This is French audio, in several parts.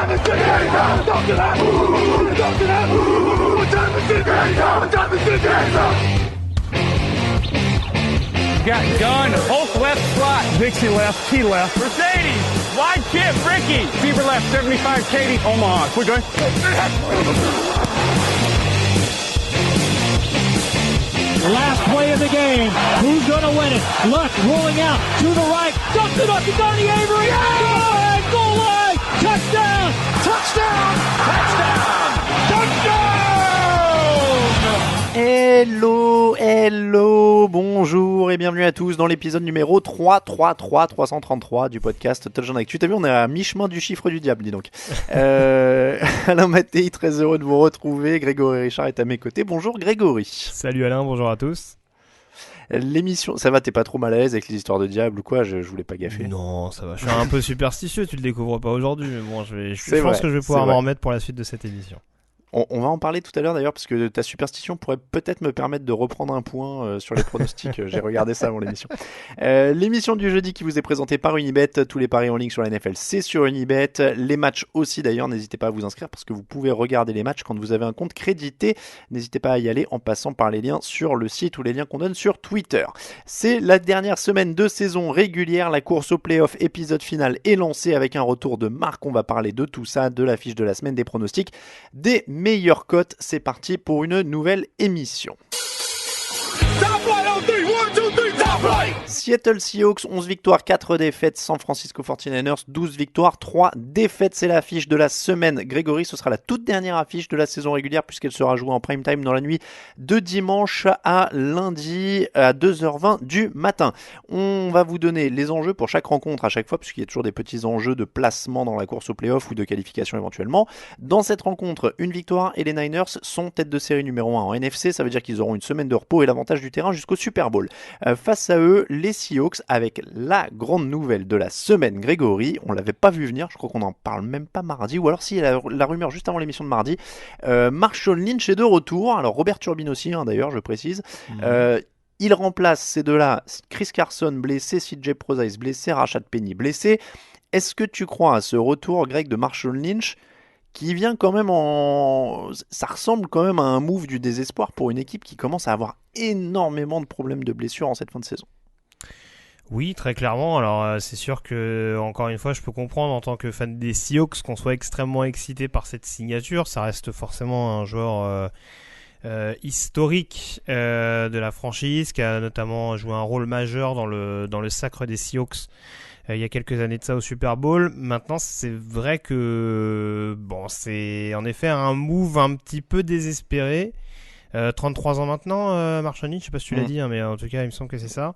Got gun, Hulk left slot, Dixie left, T left, Mercedes, wide chip, Ricky, Fever left, 75, Katie, Omaha, we're good. Last play of the game, who's gonna win it? Luck rolling out to the right, dumps it up to Donnie Avery, yeah! Goal line, touchdown, touchdown, touchdown, touchdown! Hello, bonjour et bienvenue à tous dans l'épisode numéro 333 du podcast Touchdown Actu. T'as vu, on est à mi-chemin du chiffre du diable, dis donc. Alain Mattei, très heureux de vous retrouver. Grégory Richard est à mes côtés. Bonjour Grégory. Salut Alain, bonjour à tous. L'émission, ça va, t'es pas trop mal à l'aise avec les histoires de diable ou quoi? Je voulais pas gaffer. Non, ça va, je suis un peu superstitieux, tu le découvres pas aujourd'hui, mais bon, je pense que je vais c'est pouvoir vrai. m'en remettre pour la suite de cette émission. On va en parler tout à l'heure d'ailleurs, parce que ta superstition pourrait peut-être me permettre de reprendre un point sur les pronostics. J'ai regardé ça avant l'émission. L'émission du jeudi qui vous est présentée par Unibet. Tous les paris en ligne sur la NFL, c'est sur Unibet. Les matchs aussi d'ailleurs, n'hésitez pas à vous inscrire parce que vous pouvez regarder les matchs quand vous avez un compte crédité. N'hésitez pas à y aller en passant par les liens sur le site ou les liens qu'on donne sur Twitter. C'est la dernière semaine de saison régulière. La course au playoff épisode final est lancée avec un retour de Marc. On va parler de tout ça, de l'affiche de la semaine, des pronostics, des meilleure cote. C'est parti pour une nouvelle émission. Seattle Seahawks, 11 victoires, 4 défaites. San Francisco 49ers, 12 victoires, 3 défaites. C'est l'affiche de la semaine. Grégory, ce sera la toute dernière affiche de la saison régulière puisqu'elle sera jouée en prime time dans la nuit de dimanche à lundi à 2h20 du matin. On va vous donner les enjeux pour chaque rencontre à chaque fois puisqu'il y a toujours des petits enjeux de placement dans la course au playoff ou de qualification éventuellement. Dans cette rencontre, une victoire et les Niners sont tête de série numéro 1 en NFC. Ça veut dire qu'ils auront une semaine de repos et l'avantage du terrain jusqu'au Super Bowl. Face à eux, les Seahawks avec la grande nouvelle de la semaine, Grégory, on l'avait pas vu venir, je crois qu'on n'en parle même pas mardi, ou alors si, la rumeur juste avant l'émission de mardi, Marshawn Lynch est de retour, alors Robert Turbin aussi d'ailleurs, je précise, il remplace ces deux-là, Chris Carson blessé, CJ Prosise blessé, Rashad Penny blessé. Est-ce que tu crois à ce retour, Greg, de Marshawn Lynch qui vient quand même ça ressemble quand même à un move du désespoir pour une équipe qui commence à avoir énormément de problèmes de blessures en cette fin de saison? Oui, très clairement. Alors, c'est sûr que, encore une fois, je peux comprendre en tant que fan des Seahawks qu'on soit extrêmement excité par cette signature. Ça reste forcément un joueur historique de la franchise qui a notamment joué un rôle majeur dans le sacre des Seahawks il y a quelques années de ça au Super Bowl. Maintenant, c'est vrai que c'est en effet un move un petit peu désespéré. 33 ans maintenant, Marshawn Lynch, je sais pas si tu l'as dit, mais en tout cas, il me semble que c'est ça.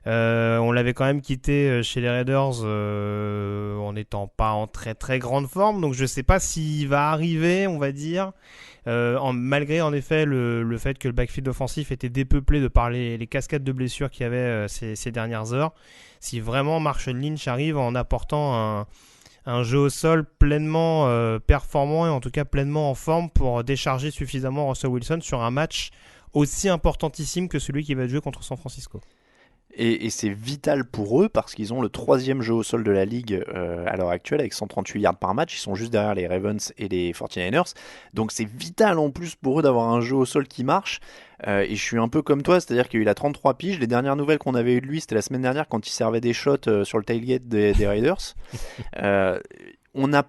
On l'avait quand même quitté chez les Raiders en n'étant pas en très très grande forme, donc je sais pas s'il va arriver, on va dire, malgré en effet le fait que le backfield offensif était dépeuplé de par les cascades de blessures qu'il y avait ces dernières heures. Si vraiment Marshawn Lynch arrive en apportant un jeu au sol pleinement performant et en tout cas pleinement en forme pour décharger suffisamment Russell Wilson sur un match aussi importantissime que celui qui va jouer contre San Francisco. Et c'est vital pour eux parce qu'ils ont le 3e jeu au sol de la ligue à l'heure actuelle avec 138 yards par match. Ils sont juste derrière les Ravens et les 49ers. Donc c'est vital en plus pour eux d'avoir un jeu au sol qui marche. Et je suis un peu comme toi, c'est-à-dire qu'il a 33 piges. Les dernières nouvelles qu'on avait eues de lui, c'était la semaine dernière quand il servait des shots sur le tailgate des Raiders. On n'a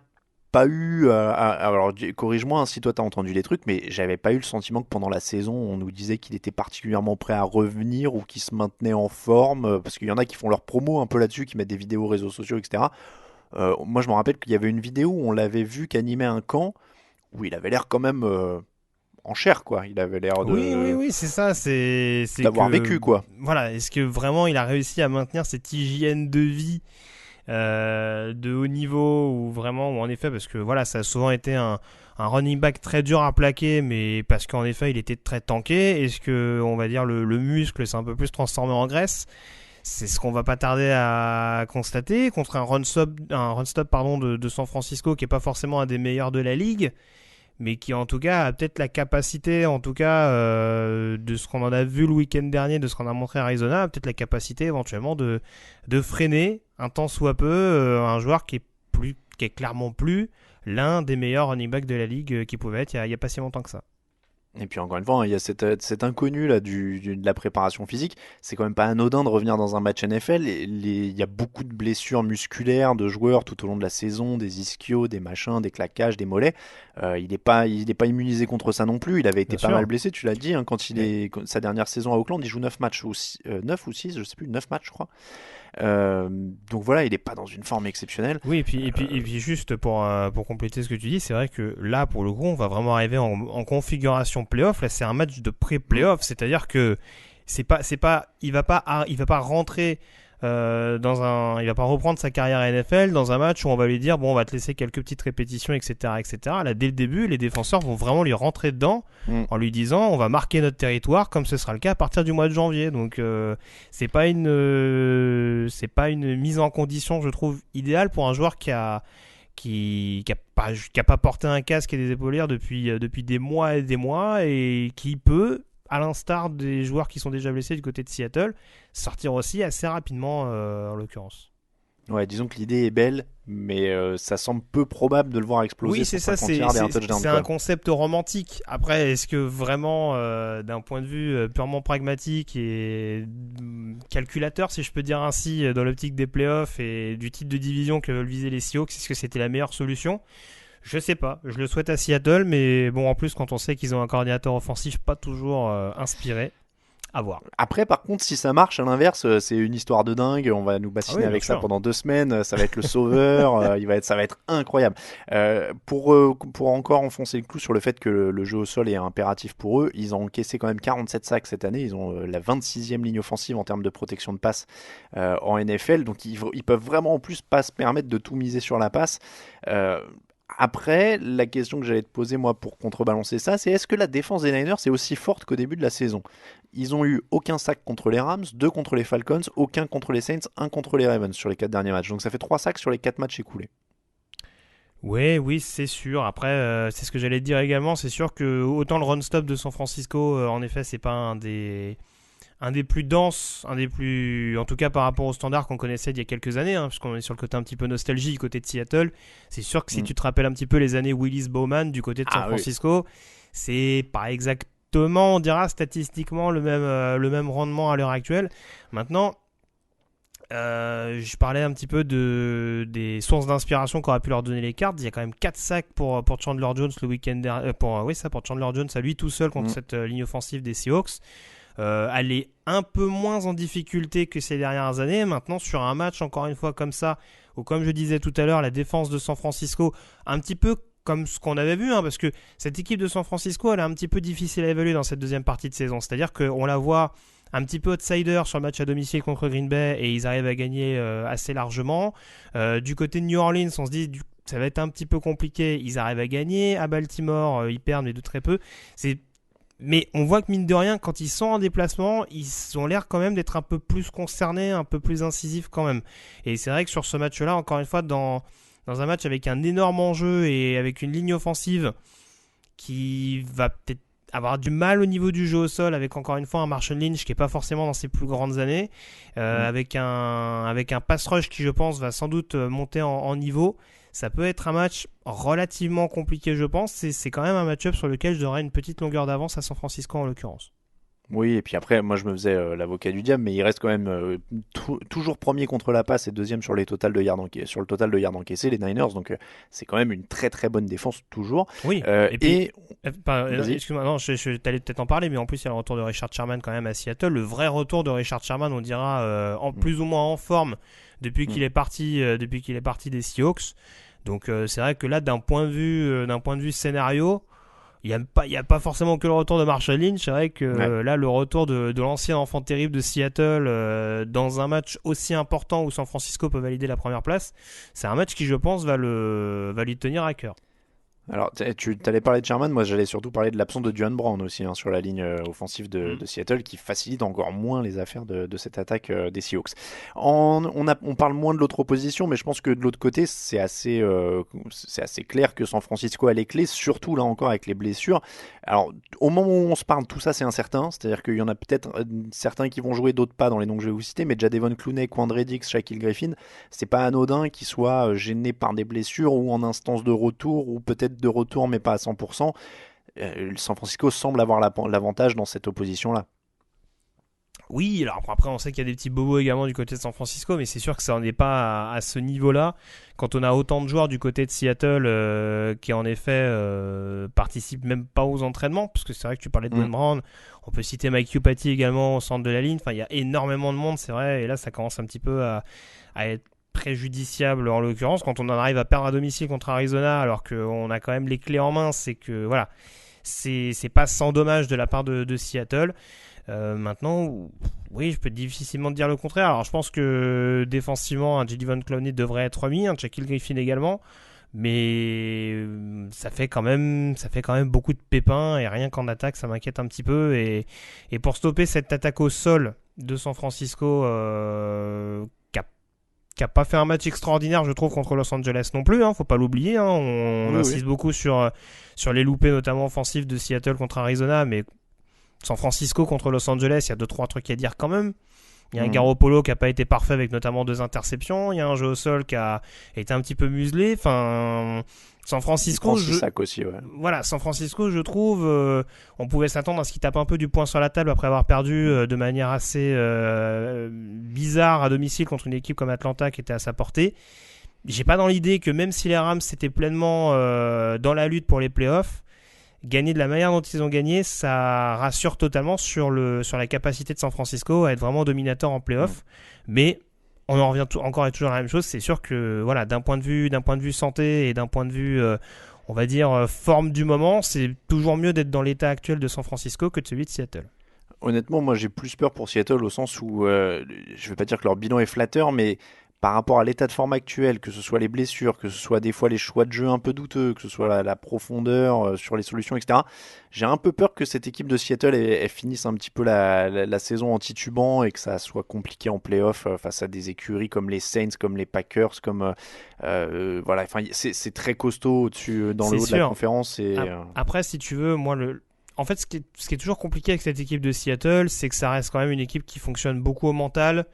pas eu, alors corrige-moi si toi t'as entendu les trucs, mais j'avais pas eu le sentiment que pendant la saison on nous disait qu'il était particulièrement prêt à revenir ou qu'il se maintenait en forme, parce qu'il y en a qui font leur promo un peu là-dessus, qui mettent des vidéos aux réseaux sociaux, etc. Moi je me rappelle qu'il y avait une vidéo où on l'avait vu qu'animer un camp où il avait l'air quand même en chair, quoi. Il avait l'air de... Oui, c'est ça, c'est d'avoir que, vécu, quoi. Voilà, est-ce que vraiment il a réussi à maintenir cette hygiène de vie de haut niveau, ou en effet, parce que voilà, ça a souvent été un running back très dur à plaquer, mais parce qu'en effet il était très tanké. Est-ce que, on va dire, le muscle s'est un peu plus transformé en graisse? C'est ce qu'on va pas tarder à constater contre un run stop de San Francisco qui est pas forcément un des meilleurs de la ligue, mais qui en tout cas a peut-être la capacité, en tout cas de ce qu'on en a vu le week-end dernier, de ce qu'on a montré à Arizona, a peut-être la capacité éventuellement de freiner un tant soit peu un joueur qui est clairement plus l'un des meilleurs running backs de la ligue qui pouvait être il y a pas si longtemps que ça. Et puis encore une fois, il y a cet inconnu là de la préparation physique. C'est quand même pas anodin de revenir dans un match NFL. Il y a beaucoup de blessures musculaires de joueurs tout au long de la saison, des ischios, des machins, des claquages, des mollets. Il n'est pas immunisé contre ça non plus. Il avait été Bien pas sûr. mal blessé, tu l'as dit, hein, sa dernière saison à Auckland, il joue 9 matchs, 9 ou 6, je sais plus, 9 matchs je crois. Donc voilà, il n'est pas dans une forme exceptionnelle. Oui, et puis juste pour compléter ce que tu dis, c'est vrai que là, pour le coup, on va vraiment arriver en configuration playoff. Là, c'est un match de pré-playoff, c'est-à-dire que il va pas rentrer il va pas reprendre sa carrière NFL dans un match où on va lui dire bon, on va te laisser quelques petites répétitions, etc., etc. Là, dès le début, les défenseurs vont vraiment lui rentrer dedans en lui disant on va marquer notre territoire, comme ce sera le cas à partir du mois de janvier. Donc c'est pas une mise en condition, je trouve, idéale pour un joueur qui a pas porté un casque et des épaulières depuis des mois et des mois, et qui peut, à l'instar des joueurs qui sont déjà blessés du côté de Seattle, sortir aussi assez rapidement en l'occurrence. Ouais, disons que l'idée est belle, mais ça semble peu probable de le voir exploser. Oui, c'est ça, c'est un concept romantique. Après, est-ce que vraiment, d'un point de vue purement pragmatique et calculateur, si je peux dire ainsi, dans l'optique des playoffs et du titre de division que veulent viser les Seahawks, est-ce que c'était la meilleure solution ? Je sais pas, je le souhaite à Seattle, mais bon, en plus, quand on sait qu'ils ont un coordinateur offensif pas toujours inspiré, à voir. Après, par contre, si ça marche, à l'inverse, c'est une histoire de dingue. On va nous bassiner avec ça pendant 2 semaines. Ça va être le sauveur. Ça va être incroyable. Pour encore enfoncer le clou sur le fait que le jeu au sol est impératif pour eux, ils ont encaissé quand même 47 sacs cette année. Ils ont la 26e ligne offensive en termes de protection de passe en NFL. Donc, ils peuvent vraiment en plus pas se permettre de tout miser sur la passe. Après, la question que j'allais te poser, moi, pour contrebalancer ça, c'est est-ce que la défense des Niners est aussi forte qu'au début de la saison ? Ils ont eu aucun sac contre les Rams, 2 contre les Falcons, aucun contre les Saints, 1 contre les Ravens sur les 4 derniers matchs. Donc ça fait 3 sacs sur les 4 matchs écoulés. Oui, c'est sûr. Après, c'est ce que j'allais te dire également. C'est sûr que autant le run-stop de San Francisco, en effet, c'est pas un des plus denses, en tout cas par rapport au standard qu'on connaissait il y a quelques années, hein, puisqu'on est sur le côté un petit peu nostalgie du côté de Seattle. C'est sûr que si tu te rappelles un petit peu les années Willis-Bowman du côté de San Francisco, c'est pas exactement, on dira statistiquement le même rendement à l'heure actuelle. Maintenant, je parlais un petit peu des sources d'inspiration qu'auraient pu leur donner les cartes. Il y a quand même 4 sacs pour Chandler Jones le week-end dernier, pour Chandler Jones à lui tout seul contre cette ligne offensive des Seahawks. Elle est un peu moins en difficulté que ces dernières années. Maintenant, sur un match, encore une fois, comme ça, où, comme je disais tout à l'heure, la défense de San Francisco, un petit peu comme ce qu'on avait vu, hein, parce que cette équipe de San Francisco, elle est un petit peu difficile à évaluer dans cette deuxième partie de saison. C'est-à-dire qu'on la voit un petit peu outsider sur le match à domicile contre Green Bay, et ils arrivent à gagner assez largement. Du côté de New Orleans, on se dit ça va être un petit peu compliqué. Ils arrivent à gagner. À Baltimore, ils perdent, mais de très peu. Mais on voit que mine de rien, quand ils sont en déplacement, ils ont l'air quand même d'être un peu plus concernés, un peu plus incisifs quand même. Et c'est vrai que sur ce match-là, encore une fois, dans un match avec un énorme enjeu et avec une ligne offensive qui va peut-être avoir du mal au niveau du jeu au sol, avec encore une fois un Marshawn Lynch qui n'est pas forcément dans ses plus grandes années, avec un pass rush qui, je pense, va sans doute monter en niveau. Ça peut être un match relativement compliqué, je pense. C'est quand même un match-up sur lequel je donnerais une petite longueur d'avance à San Francisco en l'occurrence. Oui, et puis après, moi je me faisais l'avocat du diable, mais il reste quand même toujours premier contre la passe et deuxième sur le total de yards encaissés, les Niners. Donc c'est quand même une très très bonne défense toujours. Oui, excuse-moi, non, t'allais peut-être en parler, mais en plus il y a le retour de Richard Sherman quand même à Seattle. Le vrai retour de Richard Sherman, on dira, plus ou moins en forme depuis qu'il est parti des Seahawks. Donc c'est vrai que là, d'un point de vue scénario, il n'y a pas forcément que le retour de Marshawn Lynch. C'est vrai que là, le retour de l'ancien enfant terrible de Seattle dans un match aussi important où San Francisco peut valider la première place, c'est un match qui, je pense, va lui tenir à cœur. Alors, tu allais parler de Sherman, moi j'allais surtout parler de l'absence de Duane Brown aussi sur la ligne offensive de Seattle, qui facilite encore moins les affaires de cette attaque des Seahawks. On parle moins de l'autre opposition, mais je pense que de l'autre côté, c'est assez clair que San Francisco a les clés, surtout là encore avec les blessures. Alors, au moment où on se parle, tout ça c'est incertain, c'est-à-dire qu'il y en a peut-être certains qui vont jouer, d'autres pas dans les noms que je vais vous citer, mais Jadevon Clowney, Quandre Diggs, Shaquille Griffin, c'est pas anodin qu'ils soient gênés par des blessures ou en instance de retour, ou peut-être de retour mais pas à 100%. San Francisco semble avoir l'avantage dans cette opposition-là. Oui, alors après on sait qu'il y a des petits bobos également du côté de San Francisco, mais c'est sûr que ça n'en est pas à ce niveau-là. Quand on a autant de joueurs du côté de Seattle qui en effet participent même pas aux entraînements, parce que c'est vrai que tu parlais de Duane Brown, on peut citer Mike Iupati également au centre de la ligne, enfin il y a énormément de monde, c'est vrai, et là ça commence un petit peu à être préjudiciable en l'occurrence quand on en arrive à perdre à domicile contre Arizona alors qu'on a quand même les clés en main. C'est que voilà, c'est pas sans dommage de la part de Seattle. Maintenant, oui, je peux difficilement te dire le contraire. Alors je pense que défensivement un Jadevon Clowney devrait être remis, un Shaquille Griffin également, mais ça fait quand même beaucoup de pépins, et rien qu'en attaque ça m'inquiète un petit peu, et pour stopper cette attaque au sol de San Francisco qui a pas fait un match extraordinaire, je trouve, contre Los Angeles non plus, faut pas l'oublier, on insiste beaucoup sur les loupés notamment offensifs de Seattle contre Arizona, mais San Francisco contre Los Angeles, il y a 2-3 trucs à dire quand même. Il y a un Garoppolo qui a pas été parfait avec notamment 2 interceptions, il y a un jeu au sol qui a été un petit peu muselé, enfin San Francisco, Voilà, San Francisco, je trouve, on pouvait s'attendre à ce qu'il tape un peu du poing sur la table après avoir perdu de manière assez bizarre à domicile contre une équipe comme Atlanta qui était à sa portée. J'ai pas dans l'idée que même si les Rams étaient pleinement dans la lutte pour les playoffs, gagner de la manière dont ils ont gagné, ça rassure totalement sur la capacité de San Francisco à être vraiment dominateur en playoffs. Mais on en revient encore et toujours à la même chose. C'est sûr que voilà, d'un point de vue santé et d'un point de vue, on va dire, forme du moment, c'est toujours mieux d'être dans l'état actuel de San Francisco que de celui de Seattle. Honnêtement, moi j'ai plus peur pour Seattle au sens où je vais pas dire que leur bilan est flatteur, mais par rapport à l'état de forme actuel, que ce soit les blessures, que ce soit des fois les choix de jeu un peu douteux, que ce soit la profondeur sur les solutions, etc. J'ai un peu peur que cette équipe de Seattle elle finisse un petit peu la saison en titubant et que ça soit compliqué en play-off face à des écuries comme les Saints, comme les Packers, comme voilà. Enfin, c'est très costaud au-dessus dans le haut de la conférence. Et, après, si tu veux, moi en fait, ce qui est toujours compliqué avec cette équipe de Seattle, c'est que ça reste quand même une équipe qui fonctionne beaucoup au mental.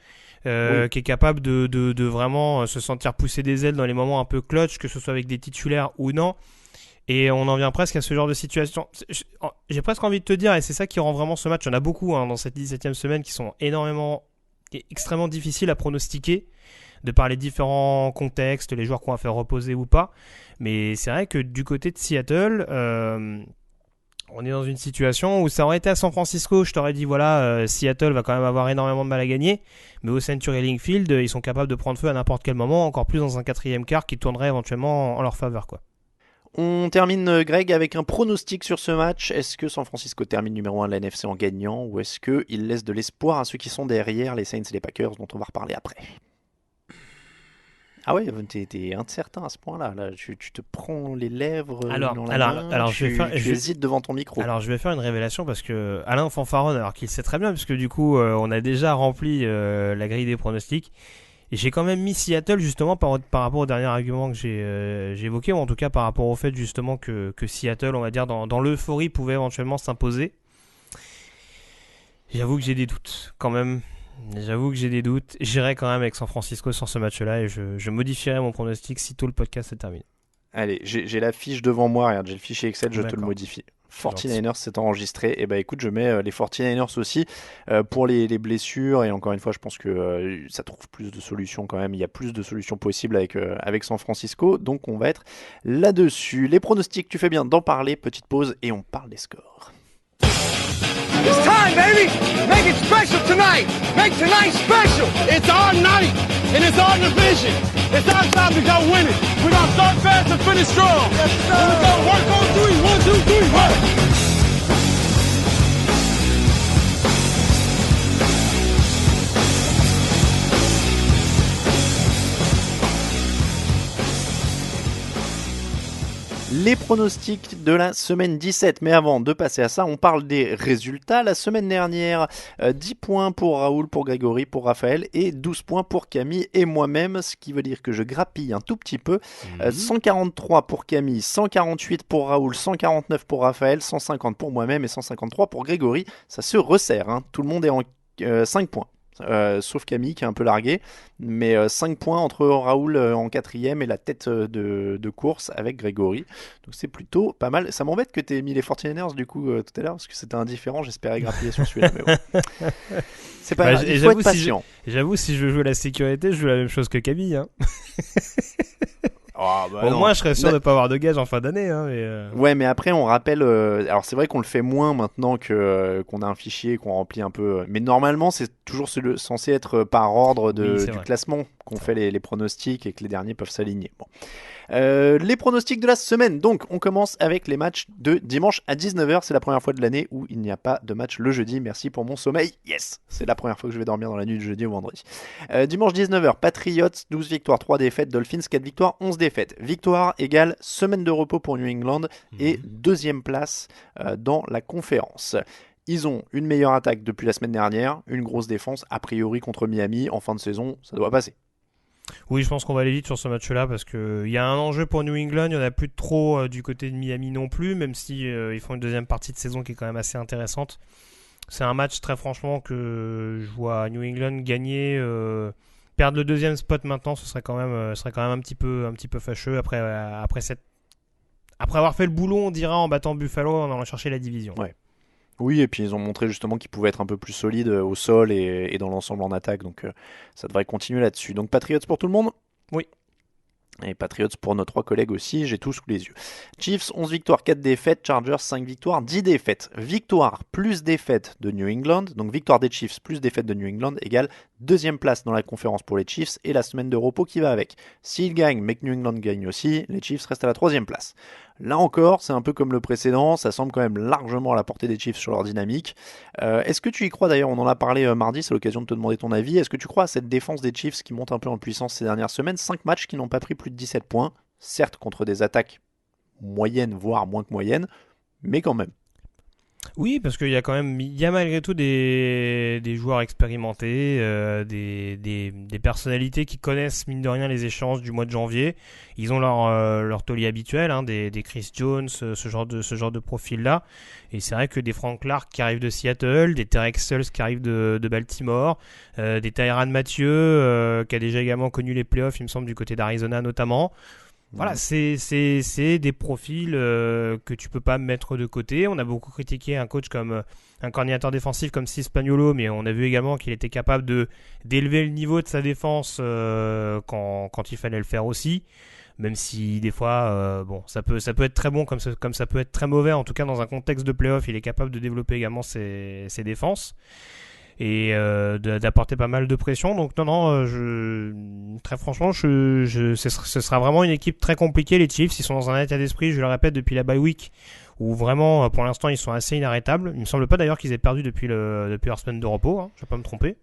Qui est capable de vraiment se sentir pousser des ailes dans les moments un peu clutch, que ce soit avec des titulaires ou non. Et on en vient presque à ce genre de situation. J'ai presque envie de te dire, et c'est ça qui rend vraiment ce match, il y en a beaucoup dans cette 17e semaine qui sont extrêmement difficiles à pronostiquer, de par les différents contextes, les joueurs qu'on va faire reposer ou pas. Mais c'est vrai que du côté de Seattle, on est dans une situation où ça aurait été à San Francisco, je t'aurais dit voilà, Seattle va quand même avoir énormément de mal à gagner, mais au Century Link Field, ils sont capables de prendre feu à n'importe quel moment, encore plus dans un 4e quart qui tournerait éventuellement en leur faveur, quoi. On termine, Greg, avec un pronostic sur ce match. Est-ce que San Francisco termine numéro 1 de la NFC en gagnant, ou est-ce qu'il laisse de l'espoir à ceux qui sont derrière, les Saints et les Packers, dont on va reparler après? Ah ouais, t'es incertain à ce point-là. Là, tu te prends les lèvres dans la main. Tu hésites devant ton micro. Alors, je vais faire une révélation parce que Alain Fanfaron, alors qu'il sait très bien, puisque du coup, on a déjà rempli la grille des pronostics. Et j'ai quand même mis Seattle justement par rapport au dernier argument que j'ai évoqué, ou en tout cas par rapport au fait justement que Seattle, on va dire, dans l'euphorie, pouvait éventuellement s'imposer. J'avoue que j'ai des doutes quand même. J'irai quand même avec San Francisco sur ce match-là et je modifierai mon pronostic sitôt le podcast est terminé. Allez, j'ai la fiche devant moi, regarde, j'ai le fichier Excel, je te le modifie. 49ers c'est enregistré, et bah écoute, je mets les 49ers aussi pour les blessures, et encore une fois je pense que ça trouve plus de solutions quand même, il y a plus de solutions possibles avec San Francisco, donc on va être là-dessus. Les pronostics, tu fais bien d'en parler, petite pause et on parle des scores. It's time, baby! Make it special tonight! Make tonight special! It's our night, and it's our division. It's our time to go win it. We're gonna start fast and finish strong. Yes, sir! And we're gonna work on 3. 1, 2, 3, work! Les pronostics de la semaine 17. Mais avant de passer à ça, on parle des résultats. La semaine dernière, 10 points pour Raoul, pour Grégory, pour Raphaël et 12 points pour Camille et moi-même, ce qui veut dire que je grappille un tout petit peu. 143 pour Camille, 148 pour Raoul, 149 pour Raphaël, 150 pour moi-même et 153 pour Grégory. Ça se resserre, hein. Tout le monde est en 5 points. Sauf Camille qui est un peu largué, mais 5 points entre Raoul en 4ème et la tête de course avec Grégory, donc c'est plutôt pas mal. Ça m'embête que tu aies mis les 49ers du coup tout à l'heure parce que c'était indifférent, j'espérais grappiller sur celui-là, mais bon. C'est pas grave, il faut être patient. J'avoue, si je joue la sécurité, je joue la même chose que Camille, hein. Oh, bah au moins je serais sûr de ne pas avoir de gage en fin d'année, hein, Ouais, mais après on rappelle, alors c'est vrai qu'on le fait moins maintenant qu'on a un fichier qu'on remplit un peu, mais normalement c'est toujours censé être par ordre du classement qu'on fait les pronostics et que les derniers peuvent s'aligner. Bon. Les pronostics de la semaine, donc on commence avec les matchs de dimanche à 19h, c'est la première fois de l'année où il n'y a pas de match le jeudi, merci pour mon sommeil, yes, c'est la première fois que je vais dormir dans la nuit de jeudi au vendredi. Dimanche 19h, Patriots 12 victoires, 3 défaites, Dolphins 4 victoires, 11 défaites, victoire égale semaine de repos pour New England et deuxième place dans la conférence. Ils ont une meilleure attaque depuis la semaine dernière, une grosse défense, a priori contre Miami, en fin de saison, ça doit passer. Oui, je pense qu'on va aller vite sur ce match-là parce qu'il y a un enjeu pour New England, il n'y en a plus trop du côté de Miami non plus, même si ils font une deuxième partie de saison qui est quand même assez intéressante. C'est un match très franchement que je vois New England gagner, perdre le deuxième spot maintenant, ce serait quand même un petit peu fâcheux après avoir fait le boulot, on dira, en battant Buffalo en allant chercher la division. Ouais. Oui, et puis ils ont montré justement qu'ils pouvaient être un peu plus solides au sol et dans l'ensemble en attaque, donc ça devrait continuer là-dessus. Donc Patriots pour tout le monde ? Oui. Et Patriots pour nos 3 collègues aussi, j'ai tout sous les yeux. Chiefs, 11 victoires, 4 défaites. Chargers, 5 victoires, 10 défaites. Victoire plus défaite de New England. Donc victoire des Chiefs plus défaite de New England égale deuxième place dans la conférence pour les Chiefs et la semaine de repos qui va avec. S'ils gagnent, mais que New England gagne aussi, les Chiefs restent à la 3e place. Là encore, c'est un peu comme le précédent, ça semble quand même largement à la portée des Chiefs sur leur dynamique. Est-ce que tu y crois d'ailleurs, on en a parlé mardi, c'est l'occasion de te demander ton avis, est-ce que tu crois à cette défense des Chiefs qui monte un peu en puissance ces dernières semaines, 5 matchs qui n'ont pas pris plus de 17 points, certes contre des attaques moyennes, voire moins que moyennes, mais quand même. Oui, parce qu'il y a malgré tout des joueurs expérimentés, des personnalités qui connaissent mine de rien les échéances du mois de janvier. Ils ont leur taulier habituel, hein, des Chris Jones, ce genre de profil-là. Et c'est vrai que des Frank Clark qui arrivent de Seattle, des Terrell Suggs qui arrivent de Baltimore, des Tyrann Mathieu qui a déjà également connu les playoffs, il me semble, du côté d'Arizona notamment. Voilà, c'est des profils que tu peux pas mettre de côté. On a beaucoup critiqué un coach comme un coordinateur défensif comme Steve Spagnuolo, mais on a vu également qu'il était capable d'élever le niveau de sa défense quand il fallait le faire aussi. Même si des fois, ça peut être très bon comme ça peut être très mauvais. En tout cas, dans un contexte de playoff, il est capable de développer également ses défenses et d'apporter pas mal de pression. Donc très franchement, ce sera vraiment une équipe très compliquée. Les Chiefs, ils sont dans un état d'esprit, je le répète, depuis la bye week, où vraiment, pour l'instant, ils sont assez inarrêtables. Il me semble pas d'ailleurs qu'ils aient perdu depuis leur semaine de repos, hein. Je vais pas me tromper.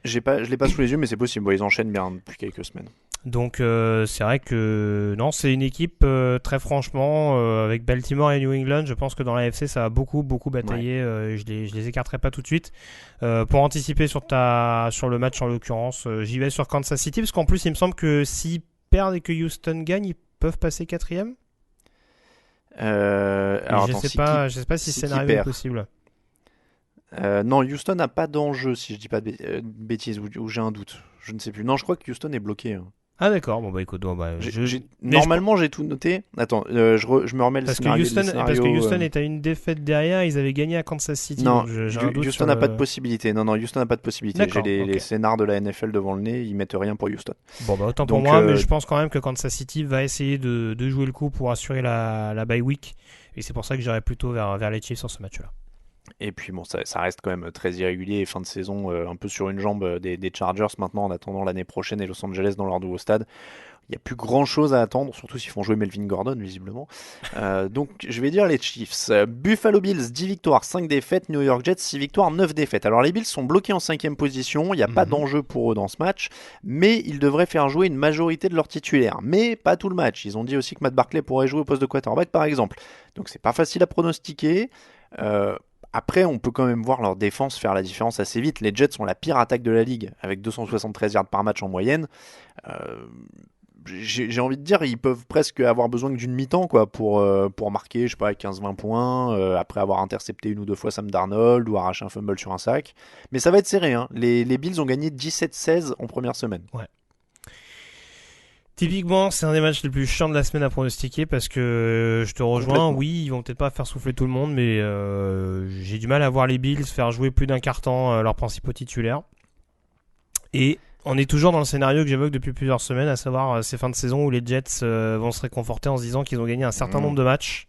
Je l'ai pas sous les yeux, mais c'est possible. Bon, ils enchaînent bien depuis quelques semaines. Donc c'est vrai que non, c'est une équipe très franchement avec Baltimore et New England, je pense que dans la AFC ça va beaucoup batailler. Ouais. Je les écarterai pas tout de suite. Pour anticiper sur le match en l'occurrence, j'y vais sur Kansas City parce qu'en plus il me semble que s'ils perdent et que Houston gagne, ils peuvent passer 4e. Je sais pas si c'est scénario possible. Non, Houston n'a pas d'enjeu si je dis pas de bêtises ou j'ai un doute. Je ne sais plus. Non, je crois que Houston est bloqué. Hein. Ah d'accord, bon bah écoute, normalement j'ai tout noté. Attends, je me remets le scénario. Parce que Houston est à une défaite derrière, ils avaient gagné à Kansas City. Non, Houston n'a pas de possibilité. Non, Houston n'a pas de possibilité. J'ai les scénars de la NFL devant le nez, ils mettent rien pour Houston. Bon bah autant pour moi, mais je pense quand même que Kansas City va essayer de jouer le coup pour assurer la bye week, et c'est pour ça que j'irai plutôt vers les Chiefs sur ce match-là. Et puis bon, ça reste quand même très irrégulier et fin de saison un peu sur une jambe des Chargers maintenant en attendant l'année prochaine et Los Angeles dans leur nouveau stade. Il n'y a plus grand chose à attendre, surtout s'ils font jouer Melvin Gordon visiblement. Donc je vais dire les Chiefs. Buffalo Bills 10 victoires, 5 défaites. New York Jets 6 victoires, 9 défaites. Alors les Bills sont bloqués en 5e position, il n'y a pas d'enjeu pour eux dans ce match, mais ils devraient faire jouer une majorité de leurs titulaires. Mais pas tout le match, ils ont dit aussi que Matt Barkley pourrait jouer au poste de quarterback par exemple. Donc c'est pas facile à pronostiquer. Après, on peut quand même voir leur défense faire la différence assez vite. Les Jets sont la pire attaque de la ligue, avec 273 yards par match en moyenne. J'ai envie de dire, ils peuvent presque avoir besoin d'une mi-temps quoi, pour marquer, je sais pas, 15-20 points, après avoir intercepté une ou deux fois Sam Darnold ou arraché un fumble sur un sac. Mais ça va être serré. Hein. Les Bills ont gagné 17-16 en première semaine. Ouais. Typiquement, c'est un des matchs les plus chiants de la semaine à pronostiquer parce que je te rejoins, oui, ils vont peut-être pas faire souffler tout le monde, mais j'ai du mal à voir les Bills faire jouer plus d'un quart-temps leurs principaux titulaires. Et on est toujours dans le scénario que j'évoque depuis plusieurs semaines, à savoir ces fins de saison où les Jets vont se réconforter en se disant qu'ils ont gagné un certain nombre de matchs.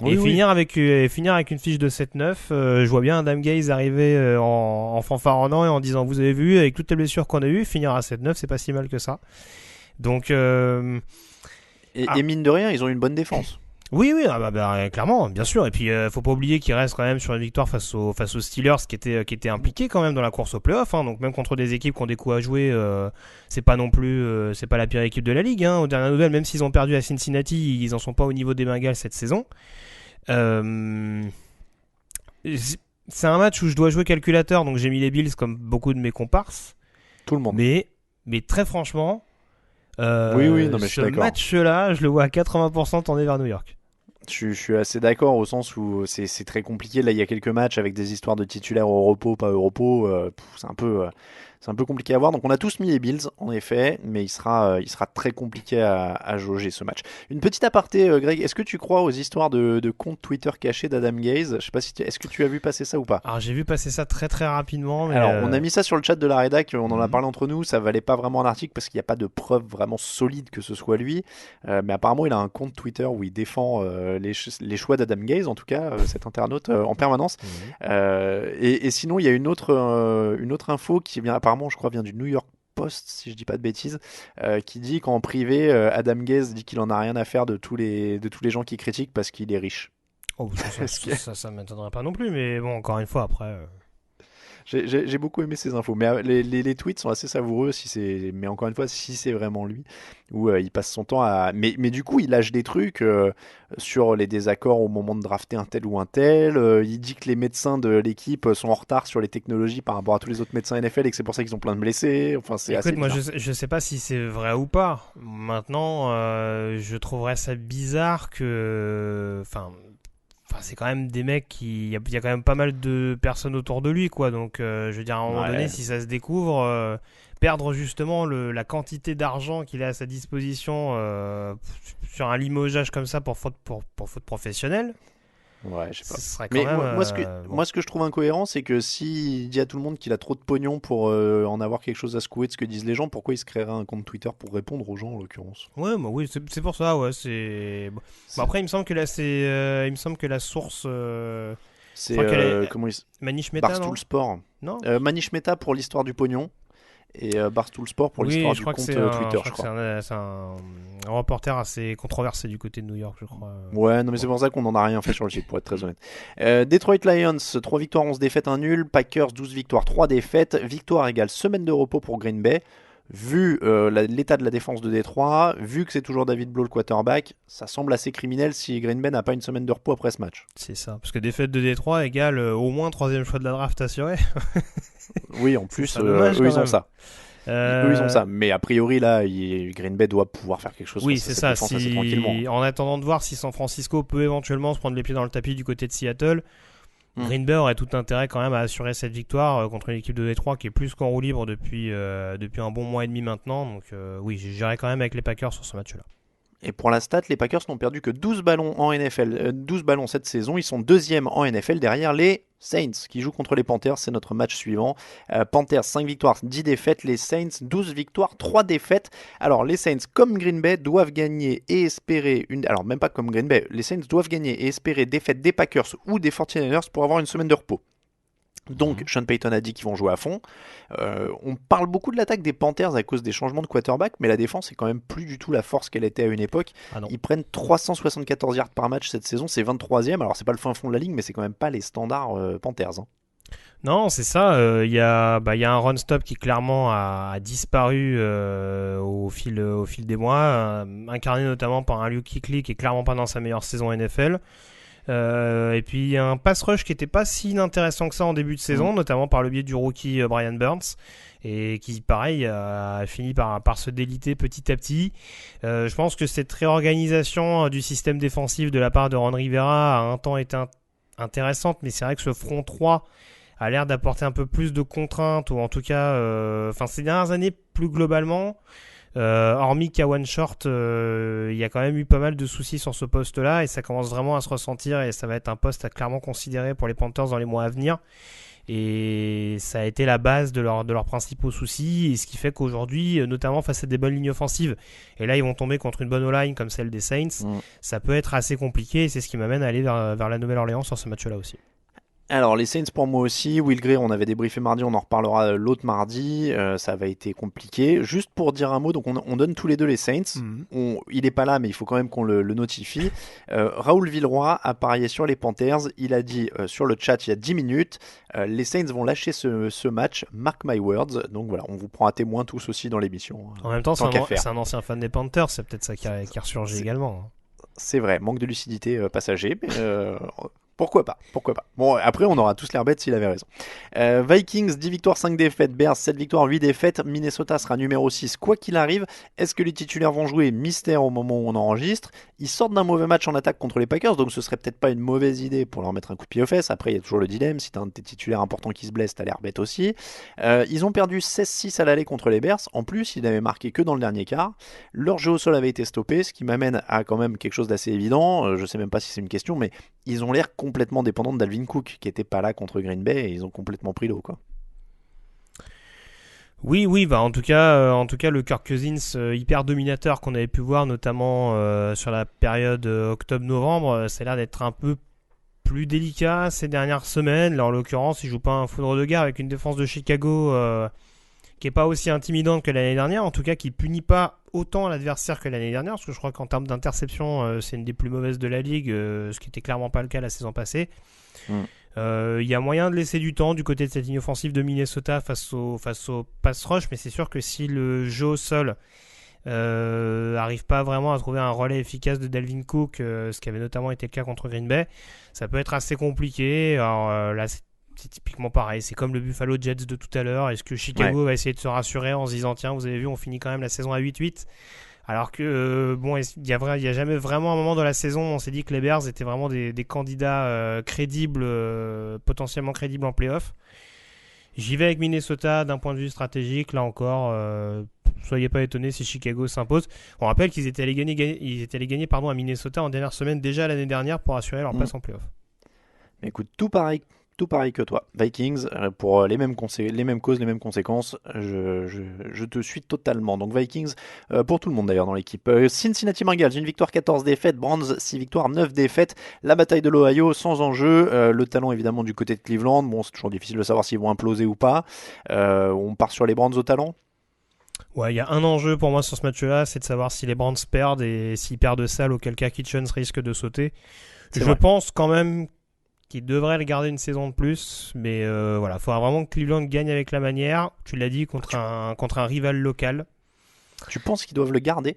Et finir avec une fiche de 7-9, je vois bien Adam Gaze arriver en fanfaronnant et en disant vous avez vu, avec toutes les blessures qu'on a eues, finir à 7-9, c'est pas si mal que ça. Donc et mine de rien, ils ont une bonne défense. Oui, clairement, bien sûr. Et puis faut pas oublier qu'ils restent quand même sur une victoire face aux Steelers qui étaient impliqués quand même dans la course au playoff. Hein. Donc même contre des équipes qui ont des coups à jouer, c'est pas non plus c'est pas la pire équipe de la ligue. Hein. Au dernier nouvelle, même s'ils ont perdu à Cincinnati, ils en sont pas au niveau des Bengals cette saison. C'est un match où je dois jouer calculateur, donc j'ai mis les Bills comme beaucoup de mes comparses. Tout le monde. Mais très franchement. Oui, non, mais je suis ce d'accord. match-là, je le vois à 80% tourner vers New York. Je suis assez d'accord au sens où c'est très compliqué. Là, il y a quelques matchs avec des histoires de titulaires au repos, pas au repos. C'est un peu compliqué à voir. Donc, on a tous mis les Bills, en effet, mais il sera très compliqué à jauger ce match. Une petite aparté, Greg, est-ce que tu crois aux histoires de comptes Twitter cachés d'Adam Gaze ? Je sais pas est-ce que tu as vu passer ça ou pas ? Alors, j'ai vu passer ça très très rapidement. Mais Alors, on a mis ça sur le chat de la rédac, on en a parlé entre nous. Ça valait pas vraiment un article parce qu'il n'y a pas de preuve vraiment solide que ce soit lui. Mais apparemment, il a un compte Twitter où il défend les choix d'Adam Gaze, en tout cas, cet internaute, en permanence. Et sinon, il y a une autre info qui vient apparemment, je crois, vient du New York Post, si je dis pas de bêtises, qui dit qu'en privé, Adam Gaze dit qu'il en a rien à faire de tous les gens qui critiquent parce qu'il est riche. Oh, ça m'étonnerait pas non plus, mais bon, encore une fois, après. J'ai beaucoup aimé ces infos, mais les tweets sont assez savoureux mais encore une fois, si c'est vraiment lui, où il passe son temps à... Mais du coup, il lâche des trucs sur les désaccords au moment de drafter un tel ou un tel, il dit que les médecins de l'équipe sont en retard sur les technologies par rapport à tous les autres médecins NFL et que c'est pour ça qu'ils ont plein de blessés, enfin c'est assez bizarre. Moi je sais pas si c'est vrai ou pas, maintenant je trouverais ça bizarre que... Enfin, c'est quand même des mecs il y a quand même pas mal de personnes autour de lui, quoi. Donc, je veux dire, à un moment donné, si ça se découvre, perdre justement la quantité d'argent qu'il a à sa disposition sur un limogeage comme ça pour faute professionnelle. Ouais, je sais pas. Ce serait Mais quand même, moi, ce que je trouve incohérent, c'est que s'il dit à tout le monde qu'il a trop de pognon pour en avoir quelque chose à secouer de ce que disent les gens, pourquoi il se créerait un compte Twitter pour répondre aux gens, en l'occurrence ? Ouais, bah oui, c'est pour ça, ouais. Bon, après, il me semble que là, la source. C'est Manish Mehta, non ? Barstool Sport. Non. Manish Mehta pour l'histoire du pognon. Et Barstool Sport pour l'histoire du compte Twitter, je crois. C'est un reporter assez controversé du côté de New York, je crois. Ouais, non mais c'est pour ça qu'on n'en a rien fait sur le site, pour être très honnête. Detroit Lions, 3 victoires, 11 défaites, 1 nul. Packers, 12 victoires, 3 défaites. Victoire égale semaine de repos pour Green Bay. Vu l'état de la défense de Détroit, vu que c'est toujours David Blow le quarterback, ça semble assez criminel si Green Bay n'a pas une semaine de repos après ce match. C'est ça, parce que défaite de Détroit égale au moins 3e choix de la draft assuré. Oui, en plus, eux ils ont ça. Eux ils ont ça, mais a priori là, Green Bay doit pouvoir faire quelque chose. Oui, c'est ça. Assez tranquillement. En attendant de voir si San Francisco peut éventuellement se prendre les pieds dans le tapis du côté de Seattle, Green Bay aurait tout intérêt quand même à assurer cette victoire contre une équipe de Détroit qui est plus qu'en roue libre depuis un bon mois et demi maintenant. Donc oui, j'irai quand même avec les Packers sur ce match-là. Et pour la stat, les Packers n'ont perdu que 12 ballons en NFL, 12 ballons cette saison. Ils sont 2e en NFL derrière les Saints qui jouent contre les Panthers, c'est notre match suivant. Panthers 5 victoires, 10 défaites, les Saints 12 victoires, 3 défaites. Alors les Saints comme Green Bay doivent gagner et espérer alors même pas comme Green Bay, les Saints doivent gagner et espérer défaite des Packers ou des 49ers pour avoir une semaine de repos. Donc Sean Payton a dit qu'ils vont jouer à fond. On parle beaucoup de l'attaque des Panthers à cause des changements de quarterback, mais la défense est quand même plus du tout la force qu'elle était à une époque. Ils prennent 374 yards par match cette saison, c'est 23e. Alors c'est pas le fin fond de la ligne, mais c'est quand même pas les standards Panthers. Non, c'est ça. Il y a un run-stop qui clairement a disparu au fil des mois, incarné notamment par un Luke Kuechly qui est clairement pas dans sa meilleure saison NFL. Et puis un pass rush qui était pas si inintéressant que ça en début de saison, notamment par le biais du rookie Brian Burns, et qui pareil a fini par se déliter petit à petit. Je pense que cette réorganisation du système défensif de la part de Ron Rivera a un temps été intéressante, mais c'est vrai que ce front 3 a l'air d'apporter un peu plus de contraintes, ou en tout cas ces dernières années plus globalement. Hormis Kawan Short, il y a quand même eu pas mal de soucis sur ce poste-là et ça commence vraiment à se ressentir et ça va être un poste à clairement considérer pour les Panthers dans les mois à venir. Et ça a été la base de leurs principaux soucis, et ce qui fait qu'aujourd'hui, notamment face à des bonnes lignes offensives, et là ils vont tomber contre une bonne O-line comme celle des Saints, ça peut être assez compliqué, et c'est ce qui m'amène à aller vers la Nouvelle-Orléans sur ce match-là aussi. Alors les Saints pour moi aussi, Will Gray on avait débriefé mardi, on en reparlera l'autre mardi, ça avait été compliqué. Juste pour dire un mot, donc on donne tous les deux les Saints, il est pas là mais il faut quand même qu'on le notifie. Raoul Villeroy a parié sur les Panthers, il a dit sur le chat il y a 10 minutes, les Saints vont lâcher ce match, mark my words, donc voilà, on vous prend à témoin tous aussi dans l'émission. En même temps c'est un ancien fan des Panthers, c'est peut-être ça qui ressurgit également. C'est vrai, manque de lucidité passager, mais... Pourquoi pas. Bon, après, on aura tous l'air bêtes s'il avait raison. Vikings, 10 victoires, 5 défaites. Bears, 7 victoires, 8 défaites. Minnesota sera numéro 6, quoi qu'il arrive. Est-ce que les titulaires vont jouer? Mystère au moment où on enregistre. Ils sortent d'un mauvais match en attaque contre les Packers, donc ce serait peut-être pas une mauvaise idée pour leur mettre un coup de pied aux fesses. Après, il y a toujours le dilemme. Si t'as un de tes titulaires importants qui se blesse, t'as l'air bête aussi. Ils ont perdu 16-6 à l'aller contre les Bears. En plus, ils n'avaient marqué que dans le dernier quart. Leur jeu au sol avait été stoppé, ce qui m'amène à quand même quelque chose d'assez évident. Je sais même pas si c'est une question, mais ils ont l'air complètement dépendants de Dalvin Cook, qui était pas là contre Green Bay, et ils ont complètement pris l'eau, quoi. Oui, en tout cas, le Kirk Cousins hyper dominateur qu'on avait pu voir, notamment sur la période octobre-novembre, ça a l'air d'être un peu plus délicat ces dernières semaines. Là, en l'occurrence, il joue pas un foudre de guerre avec une défense de Chicago qui est pas aussi intimidante que l'année dernière, en tout cas qui punit pas autant l'adversaire que l'année dernière, parce que je crois qu'en termes d'interception, c'est une des plus mauvaises de la ligue, ce qui était clairement pas le cas la saison passée. Il y a moyen de laisser du temps du côté de cette ligne offensive de Minnesota face au pass rush, mais c'est sûr que si le jeu au sol arrive pas vraiment à trouver un relais efficace de Dalvin Cook, ce qui avait notamment été le cas contre Green Bay, ça peut être assez compliqué. Alors là, c'est typiquement pareil, c'est comme le Buffalo Jets de tout à l'heure. Est-ce que Chicago va essayer de se rassurer en se disant tiens, vous avez vu, on finit quand même la saison à 8-8, alors que il y a jamais vraiment un moment dans la saison où on s'est dit que les Bears étaient vraiment des candidats crédibles, potentiellement crédibles en play-off. J'y vais avec Minnesota d'un point de vue stratégique, là encore. Soyez pas étonnés si Chicago s'impose. On rappelle qu'ils étaient allés gagner à Minnesota en dernière semaine déjà l'année dernière pour assurer leur place en play-off. Écoute, tout pareil que toi. Vikings, pour les mêmes causes, les mêmes conséquences, je te suis totalement. Donc Vikings, pour tout le monde d'ailleurs dans l'équipe. Cincinnati Bengals, 1 victoire, 14 défaites. Browns, 6 victoires, 9 défaites. La bataille de l'Ohio, sans enjeu. Le talent évidemment du côté de Cleveland. Bon, c'est toujours difficile de savoir s'ils vont imploser ou pas. On part sur les Browns au talent. Ouais, il y a un enjeu pour moi sur ce match-là, c'est de savoir si les Browns perdent et s'ils perdent de salle, auquel cas Kitchens risque de sauter. Je pense quand même qu'il devrait le garder une saison de plus, mais voilà, il faudra vraiment que Cleveland gagne avec la manière. Tu l'as dit, contre un rival local. Tu penses qu'ils doivent le garder?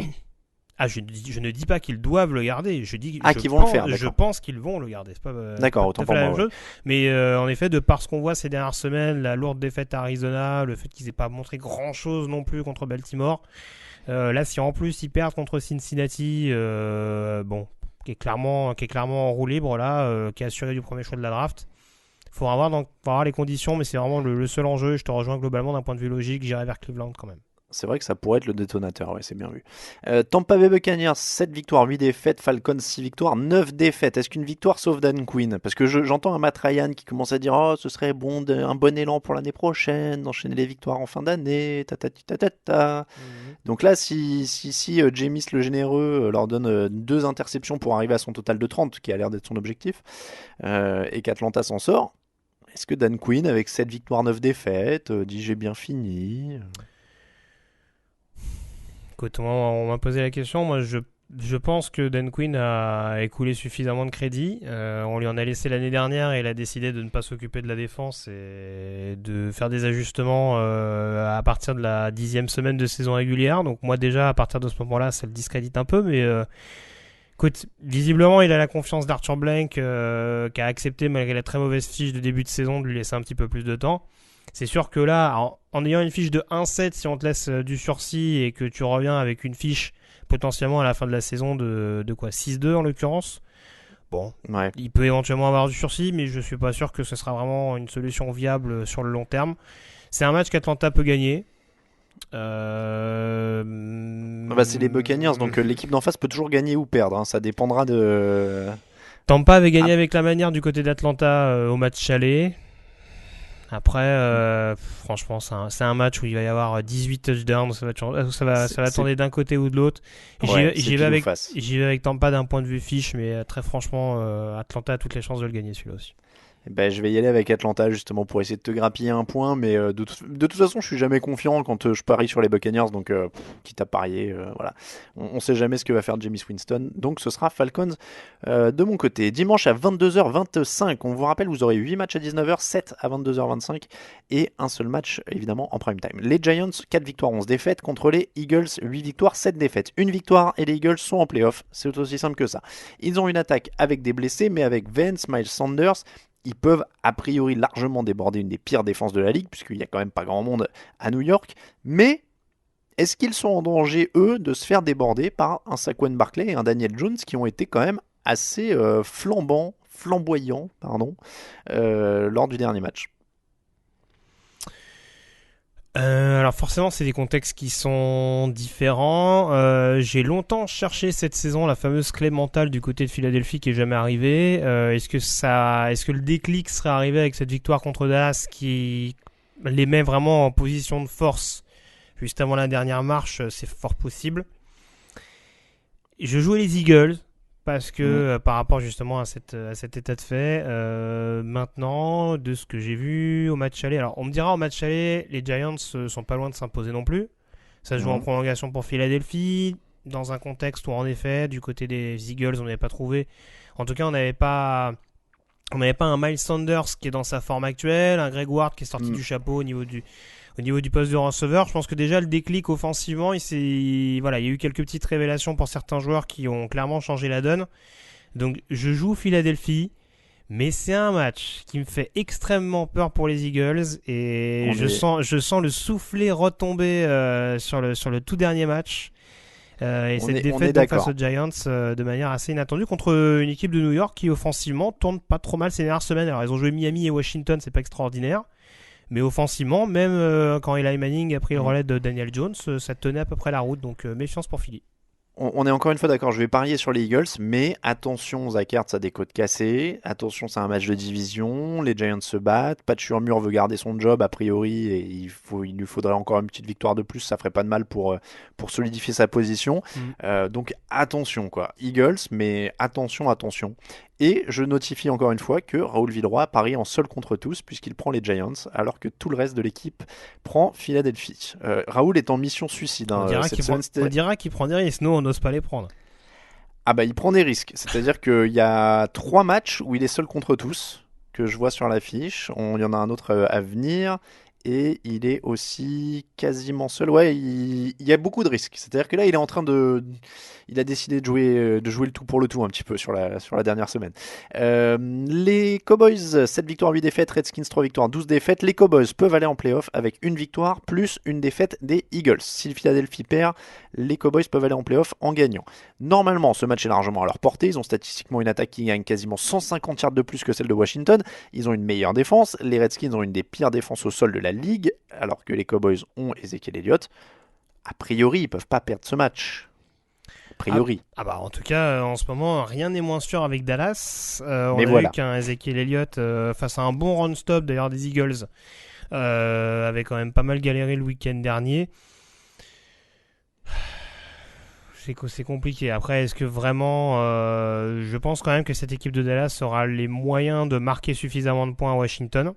Je ne dis pas qu'ils doivent le garder. Je dis qu'ils vont le faire. Je pense qu'ils vont le garder. C'est pas, d'accord, autant pour moi. Mais en effet, de par ce qu'on voit ces dernières semaines, la lourde défaite à Arizona, le fait qu'ils n'aient pas montré grand-chose non plus contre Baltimore. Là, si en plus ils perdent contre Cincinnati, qui est clairement en roue libre là, qui est assuré du premier choix de la draft. Il faudra voir les conditions, mais c'est vraiment le seul enjeu. Je te rejoins globalement d'un point de vue logique. J'irai vers Cleveland quand même. C'est vrai que ça pourrait être le détonateur, ouais, c'est bien vu. Tampa Bay Buccaneers, 7 victoires, 8 défaites. Falcons, 6 victoires, 9 défaites. Est-ce qu'une victoire sauve Dan Quinn? Parce que j'entends un Matt Ryan qui commence à dire oh, ce serait bon, un bon élan pour l'année prochaine, d'enchaîner les victoires en fin d'année. Donc là, si Jameis le généreux leur donne 2 interceptions pour arriver à son total de 30, qui a l'air d'être son objectif, et qu'Atlanta s'en sort, est-ce que Dan Quinn, avec 7 victoires, 9 défaites, dit j'ai bien fini? Écoute, moi, on m'a posé la question. Moi, je pense que Dan Quinn a écoulé suffisamment de crédit. On lui en a laissé l'année dernière et il a décidé de ne pas s'occuper de la défense et de faire des ajustements à partir de la 10e semaine de saison régulière. Donc moi déjà, à partir de ce moment-là, ça le discrédite un peu. Mais écoute, visiblement, il a la confiance d'Arthur Blank qui a accepté, malgré la très mauvaise fiche de début de saison, de lui laisser un petit peu plus de temps. C'est sûr que là, en ayant une fiche de 1-7, si on te laisse du sursis et que tu reviens avec une fiche potentiellement à la fin de la saison de quoi, 6-2 en l'occurrence, bon, ouais. Il peut éventuellement avoir du sursis, mais je suis pas sûr que ce sera vraiment une solution viable sur le long terme. C'est un match qu'Atlanta peut gagner. C'est les Buccaneers, donc l'équipe d'en face peut toujours gagner ou perdre, hein. Ça dépendra de... Tampa avait gagné avec la manière du côté d'Atlanta au match aller. Après, franchement, c'est un match où il va y avoir 18 touchdowns, ça va tourner d'un côté ou de l'autre. Ouais, j'y vais avec Tampa d'un point de vue fiche, mais très franchement, Atlanta a toutes les chances de le gagner celui-là aussi. Je vais y aller avec Atlanta justement pour essayer de te grappiller un point, mais de toute façon je suis jamais confiant quand je parie sur les Buccaneers, donc quitte à parier, voilà. On sait jamais ce que va faire Jameis Winston, donc ce sera Falcons de mon côté. Dimanche à 22h25, on vous rappelle, vous aurez 8 matchs à 19h, 7 à 22h25 et un seul match évidemment en prime time. Les Giants, 4 victoires, 11 défaites contre les Eagles, 8 victoires, 7 défaites. Une victoire et les Eagles sont en playoff, c'est aussi simple que ça. Ils ont une attaque avec des blessés, mais avec Vance, Miles Sanders, ils peuvent a priori largement déborder une des pires défenses de la ligue, puisqu'il n'y a quand même pas grand monde à New York. Mais est-ce qu'ils sont en danger, eux, de se faire déborder par un Saquon Barkley et un Daniel Jones qui ont été quand même assez flamboyants lors du dernier match? Alors forcément c'est des contextes qui sont différents. J'ai longtemps cherché cette saison la fameuse clé mentale du côté de Philadelphie qui est jamais arrivée. Est-ce que le déclic serait arrivé avec cette victoire contre Dallas qui les met vraiment en position de force juste avant la dernière marche? C'est fort possible. Je jouais les Eagles parce que par rapport justement à cet état de fait, maintenant, de ce que j'ai vu au match aller, alors on me dira au match aller, les Giants sont pas loin de s'imposer non plus. Ça se joue en prolongation pour Philadelphie, dans un contexte où en effet, du côté des Eagles, on n'avait pas trouvé, en tout cas on n'avait pas un Miles Sanders qui est dans sa forme actuelle, un Greg Ward qui est sorti du chapeau au niveau du poste de receveur. Je pense que déjà le déclic offensivement, il y a eu quelques petites révélations pour certains joueurs qui ont clairement changé la donne. Donc je joue Philadelphie, mais c'est un match qui me fait extrêmement peur pour les Eagles et je sens le soufflet retomber sur le tout dernier match. Et cette défaite face aux Giants de manière assez inattendue contre une équipe de New York qui offensivement tourne pas trop mal ces dernières semaines. Alors ils ont joué Miami et Washington, c'est pas extraordinaire. Mais offensivement, même quand Eli Manning a pris le relais de Daniel Jones, ça tenait à peu près la route. Donc méfiance pour Philly. On est encore une fois d'accord, je vais parier sur les Eagles, mais attention, Zach Ertz a des côtes cassées, attention, c'est un match de division, les Giants se battent, Pat Shurmur veut garder son job a priori, et il lui faudrait encore une petite victoire de plus, ça ferait pas de mal pour solidifier sa position. Donc attention quoi, Eagles, mais attention. Et je notifie encore une fois que Raoul Villeroy parie en seul contre tous puisqu'il prend les Giants alors que tout le reste de l'équipe prend Philadelphie. Raoul est en mission suicide. On dira qu'il prend des risques, nous on n'ose pas les prendre. Ah bah il prend des risques, c'est-à-dire qu'il y a 3 matchs où il est seul contre tous que je vois sur l'affiche, il y en a un autre à venir. Et il est aussi quasiment seul. Ouais, il y a beaucoup de risques. C'est-à-dire que là, il est en train il a décidé de jouer le tout pour le tout un petit peu sur la dernière semaine. Les Cowboys, 7 victoires, 8 défaites. Redskins, 3 victoires, 12 défaites. Les Cowboys peuvent aller en playoff avec une victoire plus une défaite des Eagles. Si le Philadelphie perd, les Cowboys peuvent aller en playoff en gagnant. Normalement, ce match est largement à leur portée. Ils ont statistiquement une attaque qui gagne quasiment 150 yards de plus que celle de Washington. Ils ont une meilleure défense. Les Redskins ont une des pires défenses au sol de la ligue, alors que les Cowboys ont Ezekiel Elliott. a priori, ils peuvent pas perdre ce match. A priori. En tout cas, en ce moment, rien n'est moins sûr avec Dallas. On a voilà. vu qu'un Ezekiel Elliott, face à un bon run-stop d'ailleurs des Eagles, avait quand même pas mal galéré le week-end dernier. C'est compliqué. Après, est-ce que vraiment... je pense quand même que cette équipe de Dallas aura les moyens de marquer suffisamment de points à Washington.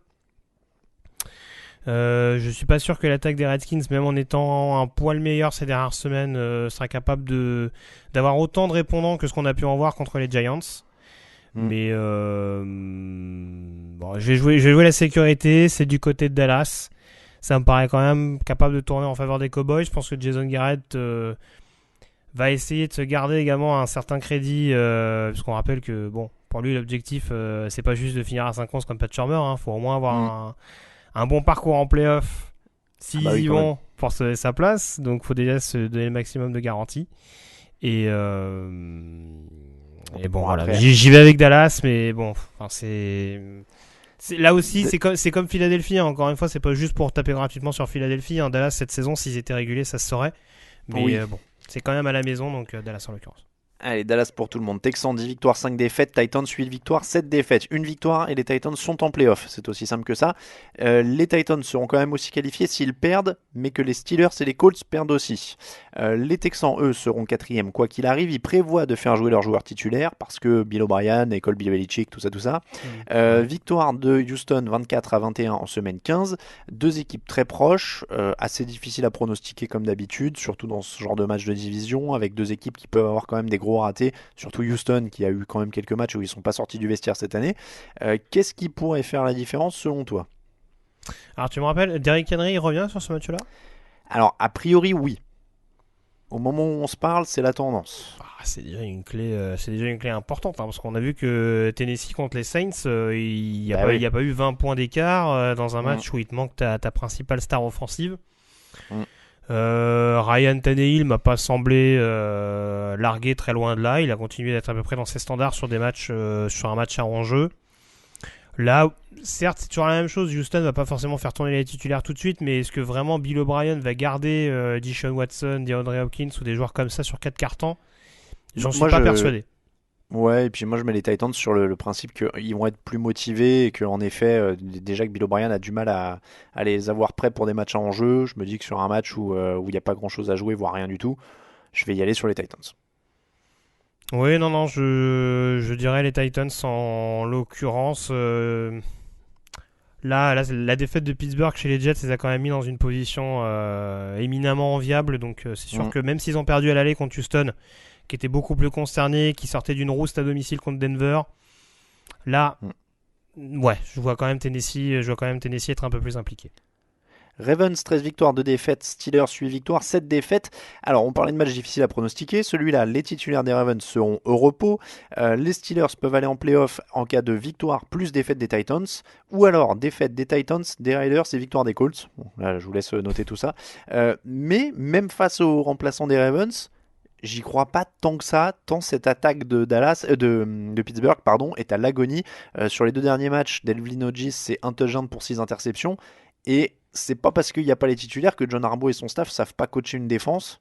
Je suis pas sûr que l'attaque des Redskins, même en étant un poil meilleur ces dernières semaines, sera capable d'avoir autant de répondants que ce qu'on a pu en voir contre les Giants. Mais bon, je vais jouer la sécurité. C'est du côté de Dallas. Ça me paraît quand même capable de tourner en faveur des Cowboys. Je pense que Jason Garrett va essayer de se garder également un certain crédit, puisqu'on rappelle que bon, pour lui l'objectif c'est pas juste de finir à 5-11 comme Pat Shurmur. Faut au moins avoir un bon parcours en play-off s'ils y vont pour se sa place. Donc faut déjà se donner le maximum de garanties. Et bon, voilà. Après... J'y vais avec Dallas, mais bon, c'est là aussi, c'est comme Philadelphie. Hein. Encore une fois, c'est pas juste pour taper gratuitement sur Philadelphie. Hein. Dallas cette saison, s'ils étaient réguliers, ça se saurait. Mais bon, c'est quand même à la maison, donc Dallas en l'occurrence. Allez, Dallas pour tout le monde. Texans 10 victoires, 5 défaites. Titans 8 victoires, 7 défaites. Une victoire et les Titans sont en play-off. C'est aussi simple que ça. Les Titans seront quand même aussi qualifiés s'ils perdent, mais que les Steelers et les Colts perdent aussi. Les Texans, eux, seront 4e quoi qu'il arrive. Ils prévoient de faire jouer leurs joueurs titulaires parce que Bill O'Brien, école Bill Belichick, tout ça. Victoire de Houston 24-21 en semaine 15. Deux équipes très proches, assez difficiles à pronostiquer comme d'habitude, surtout dans ce genre de match de division, avec deux équipes qui peuvent avoir quand même des gros ratés, surtout Houston qui a eu quand même quelques matchs où ils sont pas sortis du vestiaire cette année. Qu'est-ce qui pourrait faire la différence selon toi? Alors tu me rappelles, Derrick Henry revient sur ce match-là? Alors a priori oui. Au moment où on se parle, c'est la tendance. C'est déjà une clé importante, hein, parce qu'on a vu que Tennessee contre les Saints, il n'y a pas eu 20 points d'écart dans un match où il te manque ta principale star offensive. Ryan Tannehill m'a pas semblé largué très loin de là. Il a continué d'être à peu près dans ses standards sur des matchs, sur un match à enjeu. Là, certes, c'est toujours la même chose. Houston va pas forcément faire tourner les titulaires tout de suite, mais est-ce que vraiment Bill O'Brien va garder Deshaun Watson, DeAndre Hopkins ou des joueurs comme ça sur 4 cartons? J'en suis pas persuadé. Ouais, et puis moi je mets les Titans sur le principe qu'ils vont être plus motivés et qu'en effet, déjà que Bill O'Brien a du mal à les avoir prêts pour des matchs en jeu. Je me dis que sur un match où il n'y a pas grand chose à jouer, voire rien du tout, je vais y aller sur les Titans. Oui, non, je dirais les Titans en l'occurrence. Là, la défaite de Pittsburgh chez les Jets les a quand même mis dans une position éminemment enviable. Donc c'est sûr que même s'ils ont perdu à l'aller contre Houston, qui était beaucoup plus concerné, qui sortait d'une rouste à domicile contre Denver, là, ouais, je vois quand même Tennessee être un peu plus impliqué. Ravens 13 victoires, 2 défaites, Steelers 8 victoires, 7 défaites. Alors on parlait de matchs difficiles à pronostiquer, celui-là les titulaires des Ravens seront au repos, les Steelers peuvent aller en play-off en cas de victoire plus défaite des Titans, ou alors défaite des Titans, des Raiders et victoire des Colts. Bon, là je vous laisse noter tout ça, mais même face aux remplaçants des Ravens, j'y crois pas tant que ça, tant cette attaque de Pittsburgh est à l'agonie. Sur les 2 derniers matchs, Delvin Hodges c'est intouchable pour 6 interceptions, et c'est pas parce qu'il n'y a pas les titulaires que John Harbaugh et son staff savent pas coacher une défense.